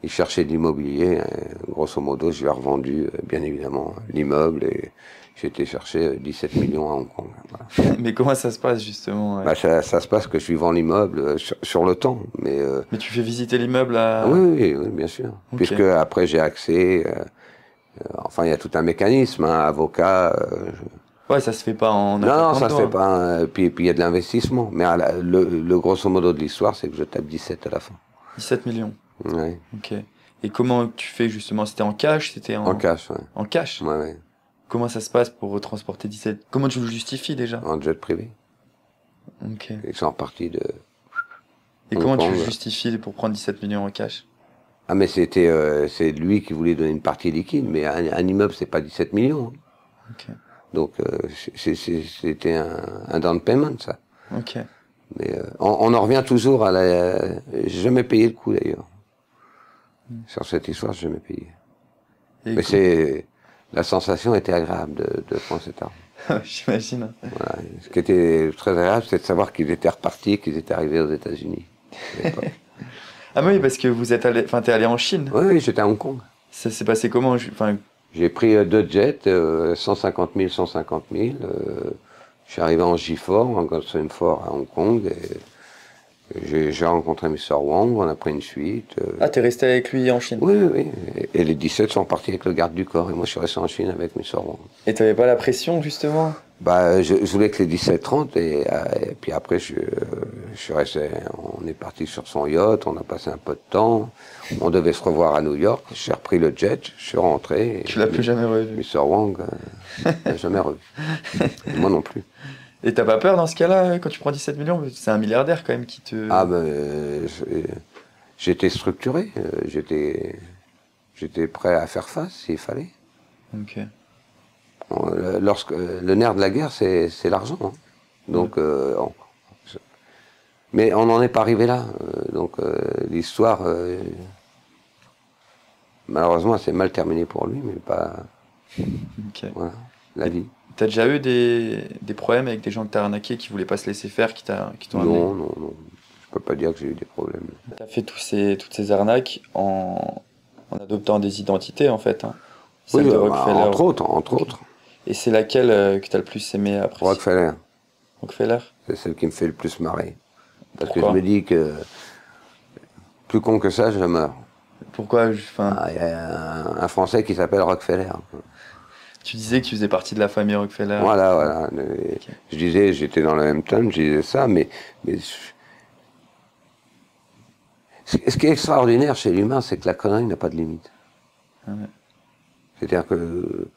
S1: il cherchait de l'immobilier, grosso modo je lui ai revendu bien évidemment l'immeuble et j'ai été chercher 17 millions à Hong Kong. Voilà.
S2: Mais comment ça se passe justement?
S1: Bah, ça se passe que je lui vends l'immeuble sur le temps. Mais
S2: tu fais visiter l'immeuble à...
S1: Oui, bien sûr. Okay. Puisque après j'ai accès, enfin il y a tout un mécanisme, hein, avocat.
S2: Ouais, ça se fait pas en...
S1: Non, ça se fait pas. Puis il y a de l'investissement. Mais le grosso modo de l'histoire, c'est que je tape 17 à la fin.
S2: 17 millions.
S1: Ouais.
S2: Ok. Et comment tu fais justement? C'était en cash?
S1: En cash, ouais.
S2: En cash?
S1: Ouais.
S2: Comment ça se passe pour retransporter 17? Comment tu le justifies déjà?
S1: En jet privé.
S2: Ok.
S1: Ils sont repartis de...
S2: Et comment tu le justifies pour prendre 17 millions en cash?
S1: Ah mais c'est lui qui voulait donner une partie liquide, mais un immeuble c'est pas 17 millions.
S2: Ok.
S1: Donc c'était un down payment ça.
S2: Ok.
S1: Mais on en revient toujours à j'ai jamais payé le coup d'ailleurs. Sur cette histoire, j'ai jamais payé. Et mais la sensation était agréable de prendre cet argent.
S2: J'imagine.
S1: Voilà. Ce qui était très agréable, c'est de savoir qu'ils étaient repartis, qu'ils étaient arrivés aux États-Unis.
S2: Ah oui, parce que t'es allé en Chine.
S1: Oui, j'étais à Hong Kong.
S2: Ça s'est passé comment?
S1: J'ai pris 2 jets, 150 000. Je suis arrivé en J4, en Goldstream 4 à Hong Kong. J'ai rencontré Mr. Wang, on a pris une suite.
S2: Ah, t'es resté avec lui en Chine?
S1: Oui. Et les 17 sont partis avec le garde du corps. Et moi, je suis resté en Chine avec Mr. Wang.
S2: Et t'avais pas la pression, justement?
S1: Bah, je voulais que les 17 rentrent. Et puis après, je suis resté. On est parti sur son yacht, on a passé un peu de temps. On devait se revoir à New York. J'ai repris le jet, je suis rentré.
S2: Tu l'as plus jamais revu?
S1: Mr. Wang, jamais revu. Et moi non plus.
S2: Et t'as pas peur dans ce cas-là, quand tu prends 17 millions? C'est un milliardaire quand même qui te...
S1: Ah ben, j'étais structuré, j'étais prêt à faire face s'il fallait.
S2: Ok.
S1: Le nerf de la guerre, c'est l'argent. Hein. Donc, mais on n'en est pas arrivé là. Donc l'histoire, malheureusement, c'est mal terminé pour lui, mais pas...
S2: Okay.
S1: Voilà, la vie.
S2: T'as déjà eu des problèmes avec des gens que t'as arnaqués qui voulaient pas se laisser faire, qui t'ont amené?
S1: Non. Je peux pas dire que j'ai eu des problèmes.
S2: T'as fait toutes ces arnaques en adoptant des identités, en fait. Hein.
S1: Oui, de entre autres.
S2: Et c'est laquelle que t'as le plus aimé après?
S1: Rockefeller.
S2: Rockefeller?
S1: C'est celle qui me fait le plus marrer. Parce
S2: Pourquoi?
S1: que je me dis que plus con que ça, je meurs.
S2: Pourquoi?
S1: Il y a un Français qui s'appelle Rockefeller.
S2: Tu disais que tu faisais partie de la famille Rockefeller.
S1: Voilà. Okay. Je disais, j'étais dans le Hampton, je disais ça, mais ce qui est extraordinaire chez l'humain, c'est que la connerie n'a pas de limite.
S2: Ah ouais.
S1: C'est-à-dire que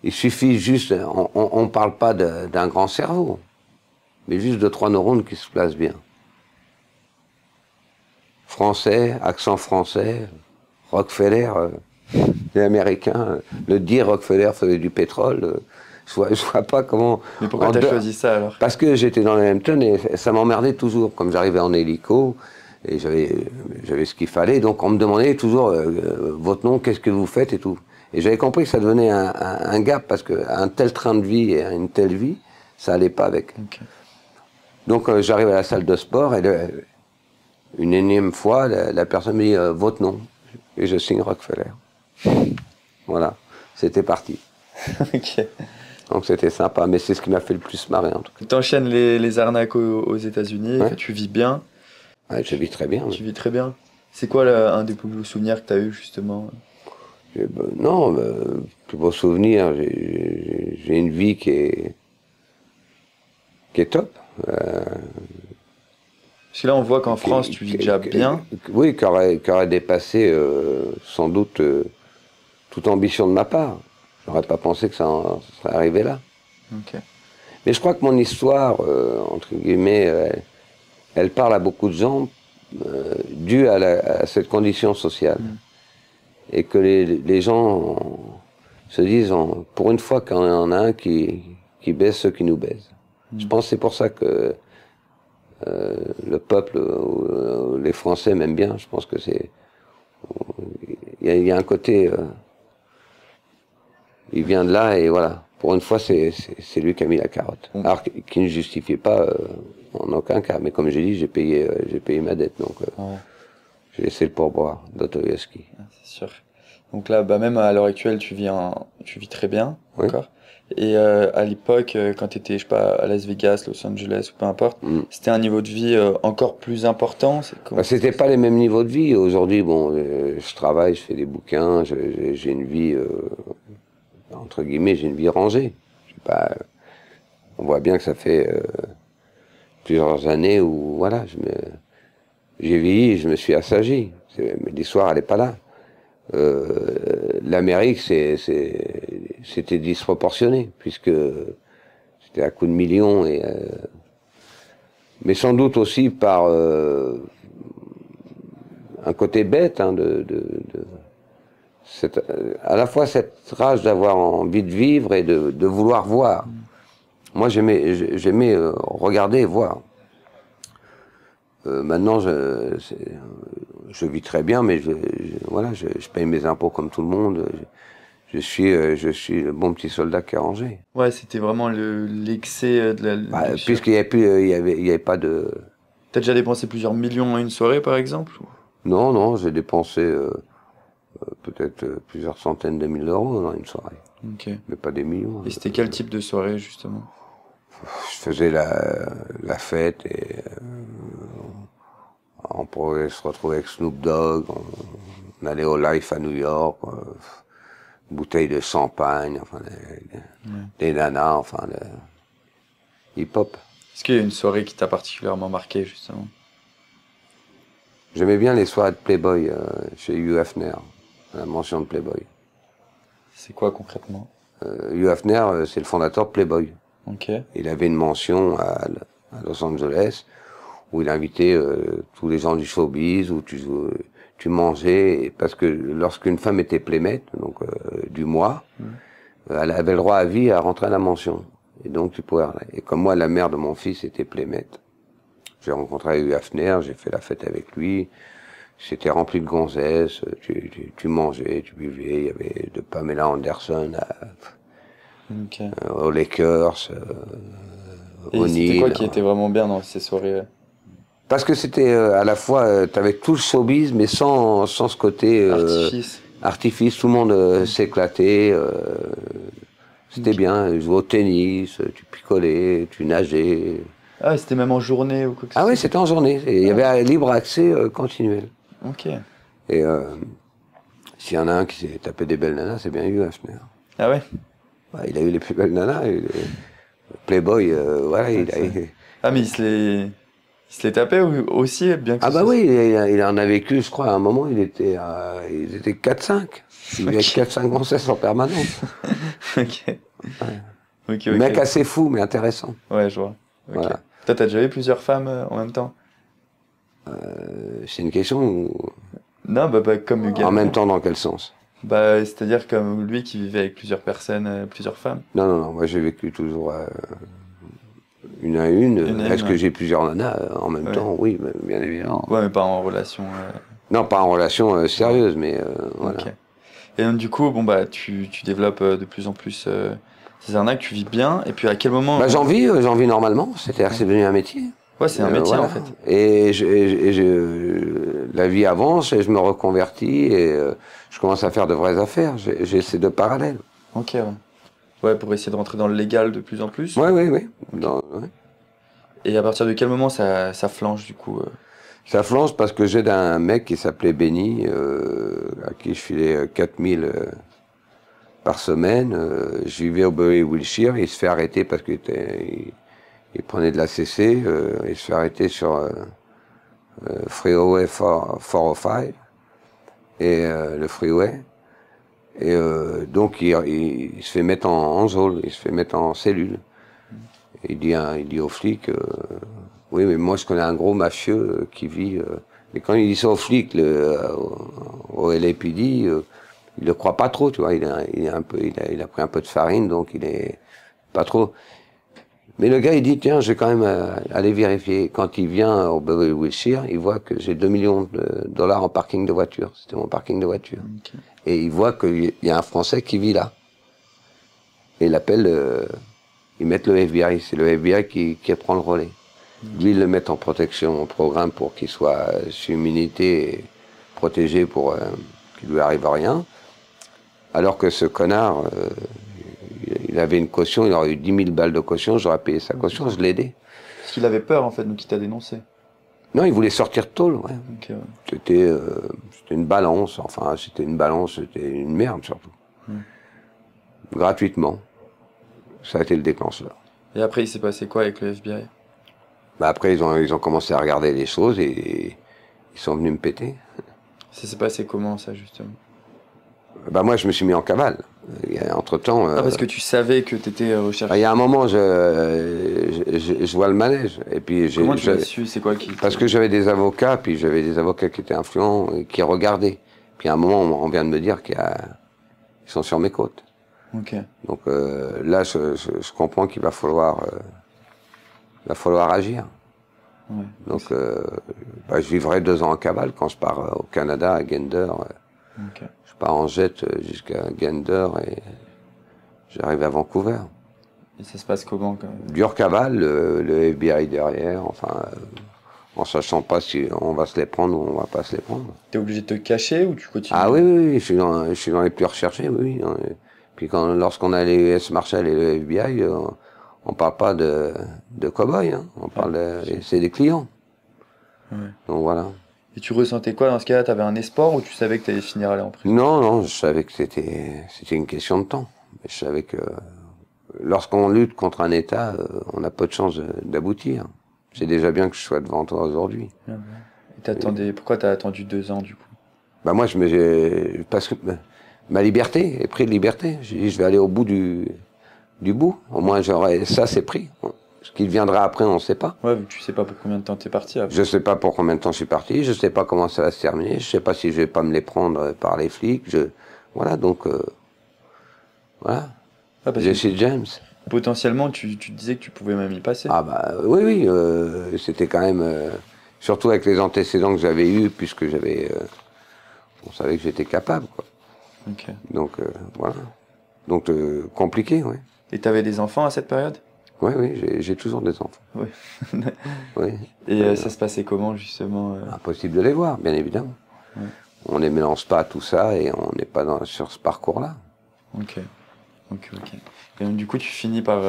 S1: il suffit juste, on ne parle pas d'un grand cerveau, mais juste de 3 neurones qui se placent bien. Français, accent français, Rockefeller, les Américains, le dire Rockefeller faisait du pétrole, je vois pas comment...
S2: Mais pourquoi t'as choisi ça alors?
S1: Parce que j'étais dans le Hampton et ça m'emmerdait toujours. Comme j'arrivais en hélico, et j'avais ce qu'il fallait, donc on me demandait toujours votre nom, qu'est-ce que vous faites et tout. Et j'avais compris que ça devenait un gap, parce qu'un tel train de vie et une telle vie, ça allait pas avec.
S2: Okay.
S1: Donc j'arrive à la salle de sport et une énième fois, la personne me dit votre nom. Et je signe Rockefeller. Voilà, c'était parti.
S2: Ok.
S1: Donc c'était sympa, mais c'est ce qui m'a fait le plus marrer en tout cas.
S2: Tu enchaînes les arnaques aux États-Unis,
S1: Ouais.
S2: tu vis bien.
S1: Ouais, je vis très bien.
S2: Tu vis très bien. C'est quoi un des plus beaux souvenirs que tu as eu justement?
S1: Non, plus beau souvenir, j'ai une vie qui est top.
S2: Parce que là, on voit qu'en France, tu vis déjà bien.
S1: Oui, qui aurait dépassé sans doute toute ambition de ma part. J'aurais pas pensé que ça serait arrivé là.
S2: Okay.
S1: Mais je crois que mon histoire, entre guillemets, elle parle à beaucoup de gens due à cette condition sociale. Et que les gens se disent, pour une fois qu'il y en a un qui baise ceux qui nous baisent. Je pense que c'est pour ça que le peuple, les Français m'aiment bien. Je pense que c'est... Il y a un côté... il vient de là et voilà. Pour une fois, c'est lui qui a mis la carotte. Alors qui ne justifiait pas en aucun cas. Mais comme j'ai dit, j'ai payé ma dette. Donc j'ai laissé le pourboire d'Autoyevski.
S2: C'est sûr. Donc là, même à l'heure actuelle, tu vis très bien,
S1: oui.
S2: Encore. Et à l'époque, quand tu étais, je sais pas, à Las Vegas, Los Angeles ou peu importe, c'était un niveau de vie encore plus important.
S1: C'était pas les mêmes niveaux de vie. Aujourd'hui, bon, je travaille, je fais des bouquins, j'ai une vie, entre guillemets, j'ai une vie rangée. On voit bien que ça fait plusieurs années où, voilà, j'ai vieilli, je me suis assagi. Mais l'histoire, elle n'est pas là. L'Amérique, c'était disproportionné, puisque c'était à coups de millions, mais sans doute aussi par un côté bête, hein, à la fois cette rage d'avoir envie de vivre et de vouloir voir. Moi, j'aimais regarder et voir. Maintenant, je vis très bien, mais voilà, je paye mes impôts comme tout le monde. Je suis le bon petit soldat qui est rangé.
S2: Ouais, c'était vraiment l'excès de la...
S1: puisqu'il n'y avait pas de...
S2: T'as déjà dépensé plusieurs millions à une soirée, par exemple?
S1: Non, j'ai dépensé peut-être plusieurs centaines de mille d'euros dans une soirée.
S2: Okay.
S1: Mais pas des millions.
S2: Et c'était quel type de soirée, justement?
S1: Je faisais la fête et on pourrait se retrouver avec Snoop Dogg, on allait au Life à New York, bouteille de champagne, enfin des nanas, enfin hip-hop.
S2: Est-ce qu'il y a une soirée qui t'a particulièrement marqué, justement?
S1: J'aimais bien les soirées de Playboy chez Hugh Hefner, à la mention de Playboy.
S2: C'est quoi concrètement?
S1: Hugh Hefner, c'est le fondateur de Playboy.
S2: Okay.
S1: Il avait une mention à Los Angeles où il invitait tous les gens du showbiz, où tu mangeais, parce que lorsqu'une femme était playmate, donc du mois, elle avait le droit à vie à rentrer à la mention. Et donc tu pouvais... Et comme moi, la mère de mon fils était playmate, j'ai rencontré Hugh Hefner, j'ai fait la fête avec lui, c'était rempli de gonzesses, tu mangeais, tu buvais, il y avait de Pamela Anderson aux Lakers,
S2: et c'était quoi qui était vraiment bien dans ces soirées?
S1: Parce que c'était à la fois, tu avais tout le showbiz, mais sans ce côté artifice. Tout le monde s'éclatait. C'était bien. Tu jouais au tennis, tu picolais, tu nageais.
S2: Ah, c'était même en journée ou quoi que ce soit?
S1: Ah oui, c'était en journée. Et il y avait un libre accès continuel.
S2: Ok.
S1: Et s'il y en a un qui s'est tapé des belles nanas, c'est bien Hugh Hefner.
S2: Ah ouais?
S1: Il a eu les plus belles nanas. Playboy, voilà.
S2: Ah, mais il se les tapait aussi, bien que...
S1: Ah bah oui, il en a vécu, je crois, à un moment, il était 4-5. Il avait 4-5 grossesses en permanence.
S2: Ok.
S1: Ouais. Mec assez fou, mais intéressant.
S2: Ouais, je vois. Okay.
S1: Voilà.
S2: Toi, t'as déjà eu plusieurs femmes en même temps?
S1: C'est une question où...
S2: Non, comme Hugues.
S1: En même temps, dans quel sens?
S2: Bah, c'est-à-dire comme lui qui vivait avec plusieurs personnes, plusieurs femmes.
S1: Non, non, non, moi j'ai vécu toujours une à une.
S2: Une à une,
S1: Est-ce que
S2: ouais.
S1: j'ai plusieurs nanas en même
S2: Ouais.
S1: temps? Oui, bien évidemment.
S2: Ouais, mais pas en relation.
S1: Non, pas en relation sérieuse, mais voilà.
S2: Ok. Et donc, du coup, bon, bah, tu développes de plus en plus ces arnaques, tu vis bien. Et puis, à quel moment.
S1: Bah, j'en vis normalement, c'est-à-dire que c'est devenu un métier.
S2: Ouais, c'est un métier
S1: Voilà.
S2: en fait.
S1: Et la vie avance et je me reconvertis et je commence à faire de vraies affaires. J'ai ces deux parallèles.
S2: Ok, ouais. Ouais, pour essayer de rentrer dans le légal de plus en plus.
S1: Oui, oui, oui.
S2: Okay. Et à partir de quel moment ça flanche du coup
S1: Ça flanche parce que j'ai un mec qui s'appelait Benny, à qui je filais 4000 par semaine. Je vivais au Bury-Wilshire, il se fait arrêter parce qu'il il prenait de la CC, il se fait arrêter sur Freeway 405 et le Freeway. Et donc il se fait mettre en zone, il se fait mettre en cellule. Et il dit aux flics, oui mais moi je connais un gros mafieux qui vit. Mais quand il dit ça aux flics, au LAPD, il le croit pas trop, tu vois. Il a pris un peu de farine, donc il est pas trop. Mais le gars, il dit, tiens, je vais quand même aller vérifier. Quand il vient au Beverly Wilshire, il voit que j'ai 2 millions de dollars en parking de voiture. C'était mon parking de voiture.
S2: Okay.
S1: Et il voit qu'il y a un Français qui vit là. Et il appelle, ils mettent le FBI. C'est le FBI qui prend le relais. Lui, ils le mettent en protection, au programme pour qu'il soit sous immunité et protégé pour qu'il lui arrive rien. Alors que ce connard... il avait une caution, il aurait eu 10 000 balles de caution, j'aurais payé sa caution, je l'ai aidé.
S2: Parce qu'il avait peur en fait, donc il t'a dénoncé.
S1: Non, il voulait sortir de tôle, ouais.
S2: Okay, ouais.
S1: C'était une balance, enfin c'était une merde surtout. Gratuitement. Ça a été le déclencheur.
S2: Et après il s'est passé quoi avec le FBI?
S1: Bah après ils ont commencé à regarder les choses et ils sont venus me péter.
S2: Ça s'est passé comment ça justement?
S1: Bah moi je me suis mis en cavale. Entre-temps...
S2: Ah parce que tu savais que t'étais recherché.
S1: Il y a un moment, je vois le manège. Et puis
S2: comment tu l'as su? C'est quoi qui...
S1: Parce que j'avais des avocats, puis j'avais des avocats qui étaient influents et qui regardaient. Puis à un moment, on vient de me dire qu'ils sont sur mes côtes.
S2: Ok.
S1: Donc là, je comprends qu'il va falloir agir.
S2: Ouais.
S1: Donc je vivrai 2 ans en cavale quand je pars au Canada, à Gander.
S2: Okay.
S1: Je pars en jet jusqu'à Gander et j'arrive à Vancouver.
S2: Et ça se passe comment quand même?
S1: Dur cavale, le FBI derrière, enfin, en sachant pas si on va se les prendre ou on va pas se les prendre.
S2: T'es obligé de te cacher ou tu continues?
S1: Ah oui, oui, oui, je suis dans les plus recherchés, oui. Puis lorsqu'on a les US Marshal et le FBI, on parle pas de cow-boy, hein, on parle c'est des clients.
S2: Ouais.
S1: Donc voilà.
S2: Et tu ressentais quoi dans ce cas-là? T'avais un espoir ou tu savais que t'allais finir aller en prison?
S1: Non, non, je savais que c'était une question de temps. Mais je savais que lorsqu'on lutte contre un État, on a peu de chances d'aboutir. C'est déjà bien que je sois devant toi aujourd'hui.
S2: Et pourquoi t'as attendu 2 ans du coup?
S1: Bah moi, parce que ma liberté est prise de liberté. J'ai dit, je vais aller au bout du bout. Au moins, ça, c'est pris. Ce qui viendra après, on ne sait pas.
S2: Ouais, tu sais pas pour combien de temps t'es parti après.
S1: Je sais pas pour combien de temps je suis parti. Je sais pas comment ça va se terminer. Je sais pas si je vais pas me les prendre par les flics. Voilà, donc voilà.
S2: Ah,
S1: Jesse James.
S2: Potentiellement, tu te disais que tu pouvais même y passer.
S1: Ah bah oui, oui. C'était quand même surtout avec les antécédents que j'avais eus, puisque on savait que j'étais capable, quoi.
S2: Ok.
S1: Donc voilà. Donc compliqué, oui.
S2: Et t'avais des enfants à cette période?
S1: Oui, oui, j'ai toujours des enfants.
S2: Oui.
S1: Oui.
S2: Et ça se passait comment justement
S1: Impossible de les voir, bien évidemment.
S2: Ouais.
S1: On ne mélange pas tout ça et on n'est pas sur ce parcours-là.
S2: Ok. Et donc, du coup, tu finis par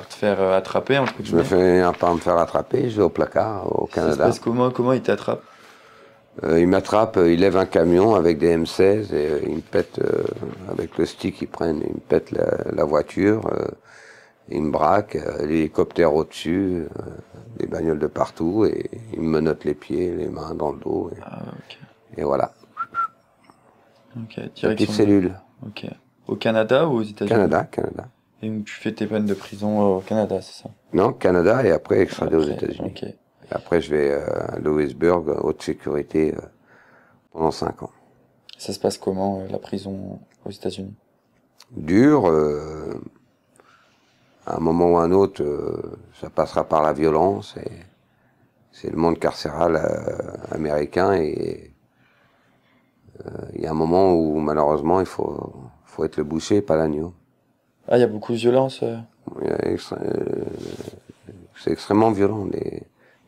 S2: te faire attraper entre guillemets.
S1: Je me fais par me faire attraper, je vais au placard au Canada.
S2: Ça se passe comment il t'attrape?
S1: Il m'attrape, il lève un camion avec des M16 et il me pète avec le stick, il me pète la voiture. Il me braque, l'hélicoptère au-dessus, des bagnoles de partout, et il me menotte les pieds, les mains dans le dos. Et voilà.
S2: Ok,
S1: petite cellule.
S2: Ok. Au Canada ou aux États-Unis?
S1: Canada.
S2: Et donc tu fais tes peines de prison au Canada, c'est ça?
S1: Non, Canada, et après extradé aux États-Unis.
S2: Okay.
S1: Et après, je vais à Lewisburg, haute sécurité, pendant 5 ans.
S2: Ça se passe comment, la prison aux États-Unis?
S1: Dur, à un moment ou un autre, ça passera par la violence. Et c'est le monde carcéral américain et il y a un moment où malheureusement il faut être le boucher, pas l'agneau.
S2: Ah, il y a beaucoup de violence.
S1: C'est extrêmement violent.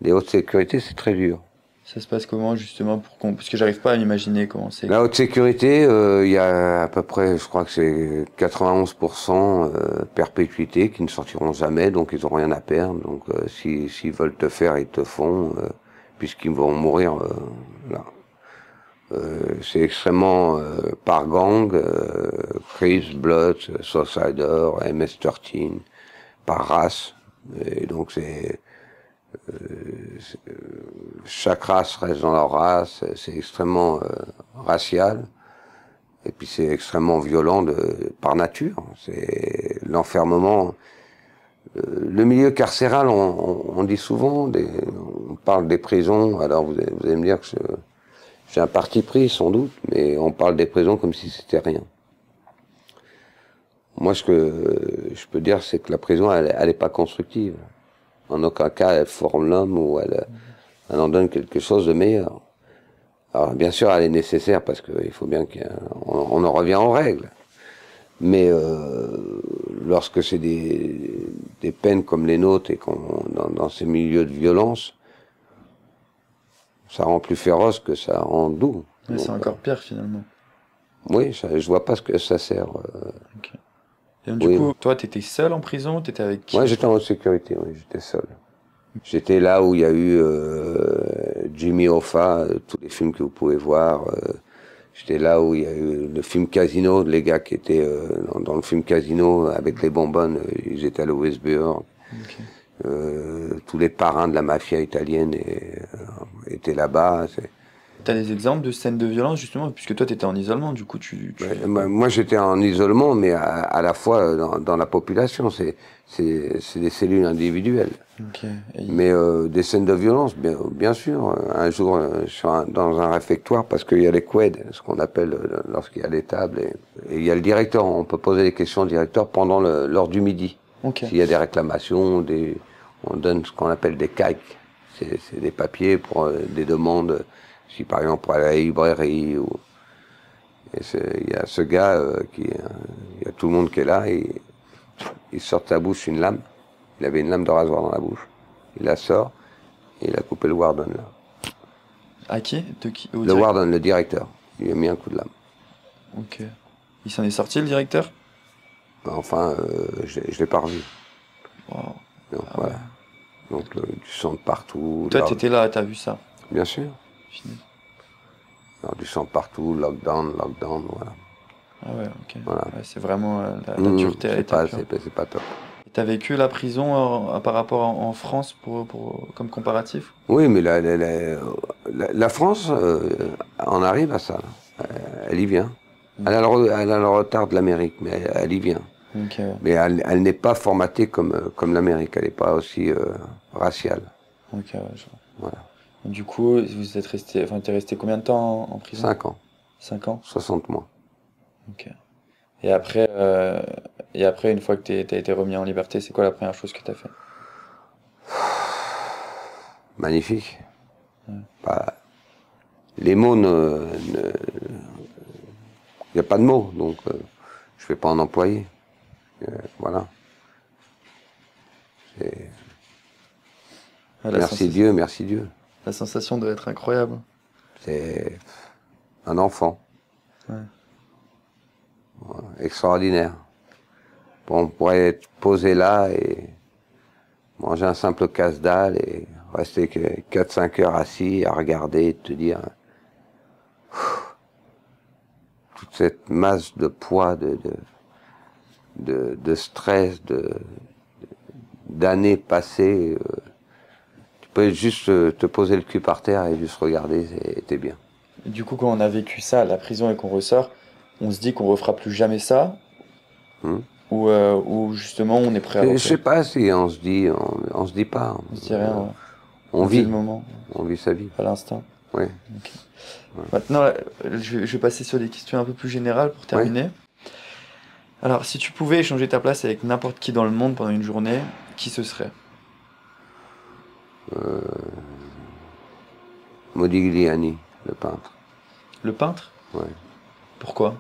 S1: Les hautes sécurités, c'est très dur.
S2: Ça se passe comment justement parce que j'arrive pas à m'imaginer comment c'est.
S1: La haute sécurité, il y a à peu près, je crois que c'est 91% perpétuité qui ne sortiront jamais, donc ils n'ont rien à perdre. Donc s'ils veulent te faire, ils te font, puisqu'ils vont mourir là. C'est extrêmement par gang, Crips, Bloods, Suicider, MS-13, par race. Et donc chaque race reste dans leur race, c'est extrêmement racial, et puis c'est extrêmement violent par nature. C'est l'enfermement. Le milieu carcéral, on dit souvent, on parle des prisons, alors vous allez me dire que j'ai un parti pris sans doute, mais on parle des prisons comme si c'était rien. Moi, ce que je peux dire, c'est que la prison, elle est pas constructive. En aucun cas, elle forme l'homme ou elle en donne quelque chose de meilleur. Alors, bien sûr, elle est nécessaire parce qu'il faut bien qu'on en revient aux règles. Mais lorsque c'est des peines comme les nôtres et dans ces milieux de violence, ça rend plus féroce que ça rend doux.
S2: Mais c'est encore pire finalement.
S1: Oui, je vois pas ce que ça sert.
S2: Okay. Et donc, du coup, toi, t'étais seul en prison? T'étais avec qui?
S1: Moi, j'étais en haute sécurité, oui, j'étais seul. J'étais là où il y a eu Jimmy Hoffa, tous les films que vous pouvez voir. J'étais là où il y a eu le film Casino, les gars qui étaient dans le film Casino avec les bonbonnes, ils étaient à l'Ouest-Burg. Okay. Tous les parrains de la mafia italienne étaient là-bas.
S2: T'as des exemples de scènes de violence justement, puisque toi t'étais en isolement, du coup
S1: moi j'étais en isolement, mais à la fois dans la population, c'est des cellules individuelles.
S2: Okay.
S1: Mais des scènes de violence, bien sûr. Un jour, dans un réfectoire, parce qu'il y a les quads, ce qu'on appelle lorsqu'il y a les tables, et il y a le directeur. On peut poser des questions au directeur pendant l'heure du midi.
S2: Okay.
S1: S'il y a des réclamations, on donne ce qu'on appelle des cacs. C'est des papiers pour des demandes. Si par exemple pour aller à la librairie, il y a ce gars il y a tout le monde qui est là, il sort de sa bouche une lame. Il avait une lame de rasoir dans la bouche. Il la sort et il a coupé le warden là.
S2: À qui?
S1: Le warden, le directeur. Il lui a mis un coup de lame.
S2: Ok. Il s'en est sorti le directeur?
S1: Enfin, je l'ai pas revu.
S2: Wow.
S1: Donc voilà. Ouais. Donc du sang de partout.
S2: Toi t'étais là, t'as vu ça?
S1: Bien sûr. Alors, du sang partout, lockdown, voilà.
S2: Ah ouais, ok.
S1: Voilà.
S2: Ouais, c'est vraiment la dureté.
S1: C'est pas top.
S2: T'as vécu la prison par rapport en France comme comparatif?
S1: Oui, mais la France en arrive à ça. Elle y vient. Elle a le retard de l'Amérique, mais elle y vient.
S2: Okay, ouais.
S1: Mais elle n'est pas formatée comme l'Amérique. Elle n'est pas aussi raciale.
S2: Ok, ouais, je vois.
S1: Voilà.
S2: Du coup, t'es resté combien de temps en prison?
S1: 5 ans.
S2: 5 ans?
S1: 60 mois.
S2: Ok. Et après, une fois que t'as été remis en liberté, c'est quoi la première chose que t'as fait?
S1: Magnifique.
S2: Ouais.
S1: Bah, les mots il n'y a pas de mots, donc je ne vais pas en employer. Voilà. Merci Dieu, merci Dion.
S2: La sensation doit être incroyable.
S1: C'est un enfant.
S2: Ouais.
S1: Extraordinaire. Bon, on pourrait être posé là et manger un simple casse-dalle et rester 4-5 heures assis à regarder et te dire toute cette masse de poids, de stress, d'années passées. Tu peux juste te poser le cul par terre et juste regarder, et t'es bien.
S2: Et du coup, quand on a vécu ça à la prison et qu'on ressort, on se dit qu'on refera plus jamais ça, ou justement on est prêt à refaire.
S1: Je sais pas si on se dit pas.
S2: On se dit rien. Ouais.
S1: On vit
S2: le moment.
S1: On vit sa vie.
S2: À l'instant.
S1: Oui.
S2: Okay. Ouais. Maintenant, je vais passer sur des questions un peu plus générales pour terminer. Ouais. Alors, si tu pouvais échanger ta place avec n'importe qui dans le monde pendant une journée, qui ce serait?
S1: Modigliani, le peintre.
S2: Le peintre?
S1: Oui.
S2: Pourquoi?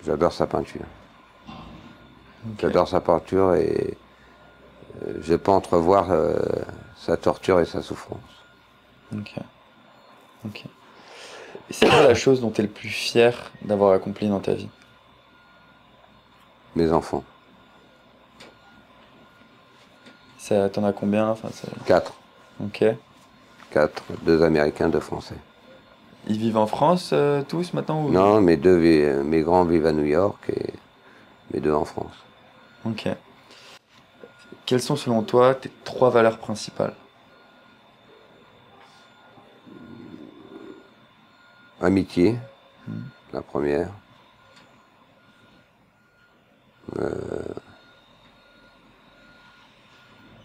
S1: J'adore sa peinture.
S2: Okay.
S1: J'adore sa peinture et je peux entrevoir sa torture et sa souffrance.
S2: Ok. Ok. Et c'est quoi la chose dont tu es le plus fier d'avoir accompli dans ta vie?
S1: Mes enfants.
S2: T'en as combien? Enfin,
S1: 4.
S2: Ok.
S1: 4, 2 Américains, 2 Français.
S2: Ils vivent en France tous maintenant ou...
S1: Non, mes grands vivent à New York et mes 2 en France.
S2: Ok. Quelles sont selon toi tes 3 valeurs principales?
S1: Amitié, la première.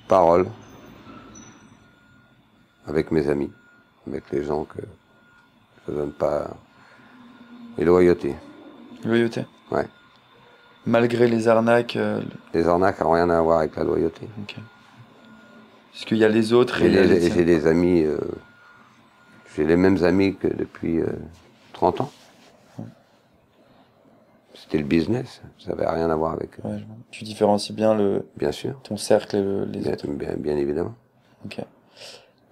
S1: Parole. Avec mes amis. Avec les gens que je ne donne pas. Et loyauté.
S2: Loyauté?
S1: Ouais.
S2: Malgré les arnaques
S1: Les arnaques n'ont rien à voir avec la loyauté.
S2: Ok. Parce qu'il y a les autres
S1: j'ai des amis... j'ai les mêmes amis que depuis 30 ans. C'était le business, ça n'avait rien à voir avec eux.
S2: Ouais, tu différencies bien
S1: bien sûr.
S2: Ton cercle et les autres.
S1: Bien évidemment.
S2: Ok.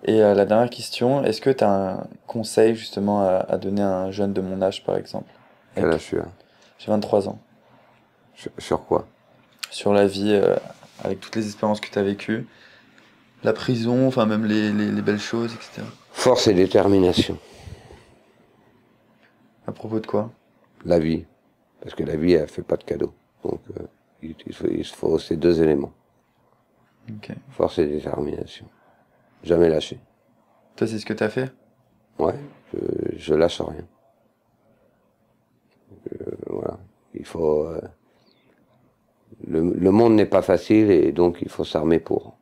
S2: Et la dernière question, est-ce que tu as un conseil justement à donner à un jeune de mon âge par exemple?
S1: Quel âge tu as?
S2: J'ai 23 ans.
S1: Sur quoi?
S2: Sur la vie, avec toutes les expériences que tu as vécues, la prison, enfin même les belles choses, etc.
S1: Force et détermination.
S2: À propos de quoi?
S1: La vie. Parce que la vie, elle fait pas de cadeaux. Donc, il faut ces 2 éléments.
S2: Okay.
S1: Force et détermination. Jamais lâcher.
S2: Toi, c'est ce que tu as fait?
S1: Ouais, je lâche rien. Voilà. Il faut... le monde n'est pas facile et donc il faut s'armer pour.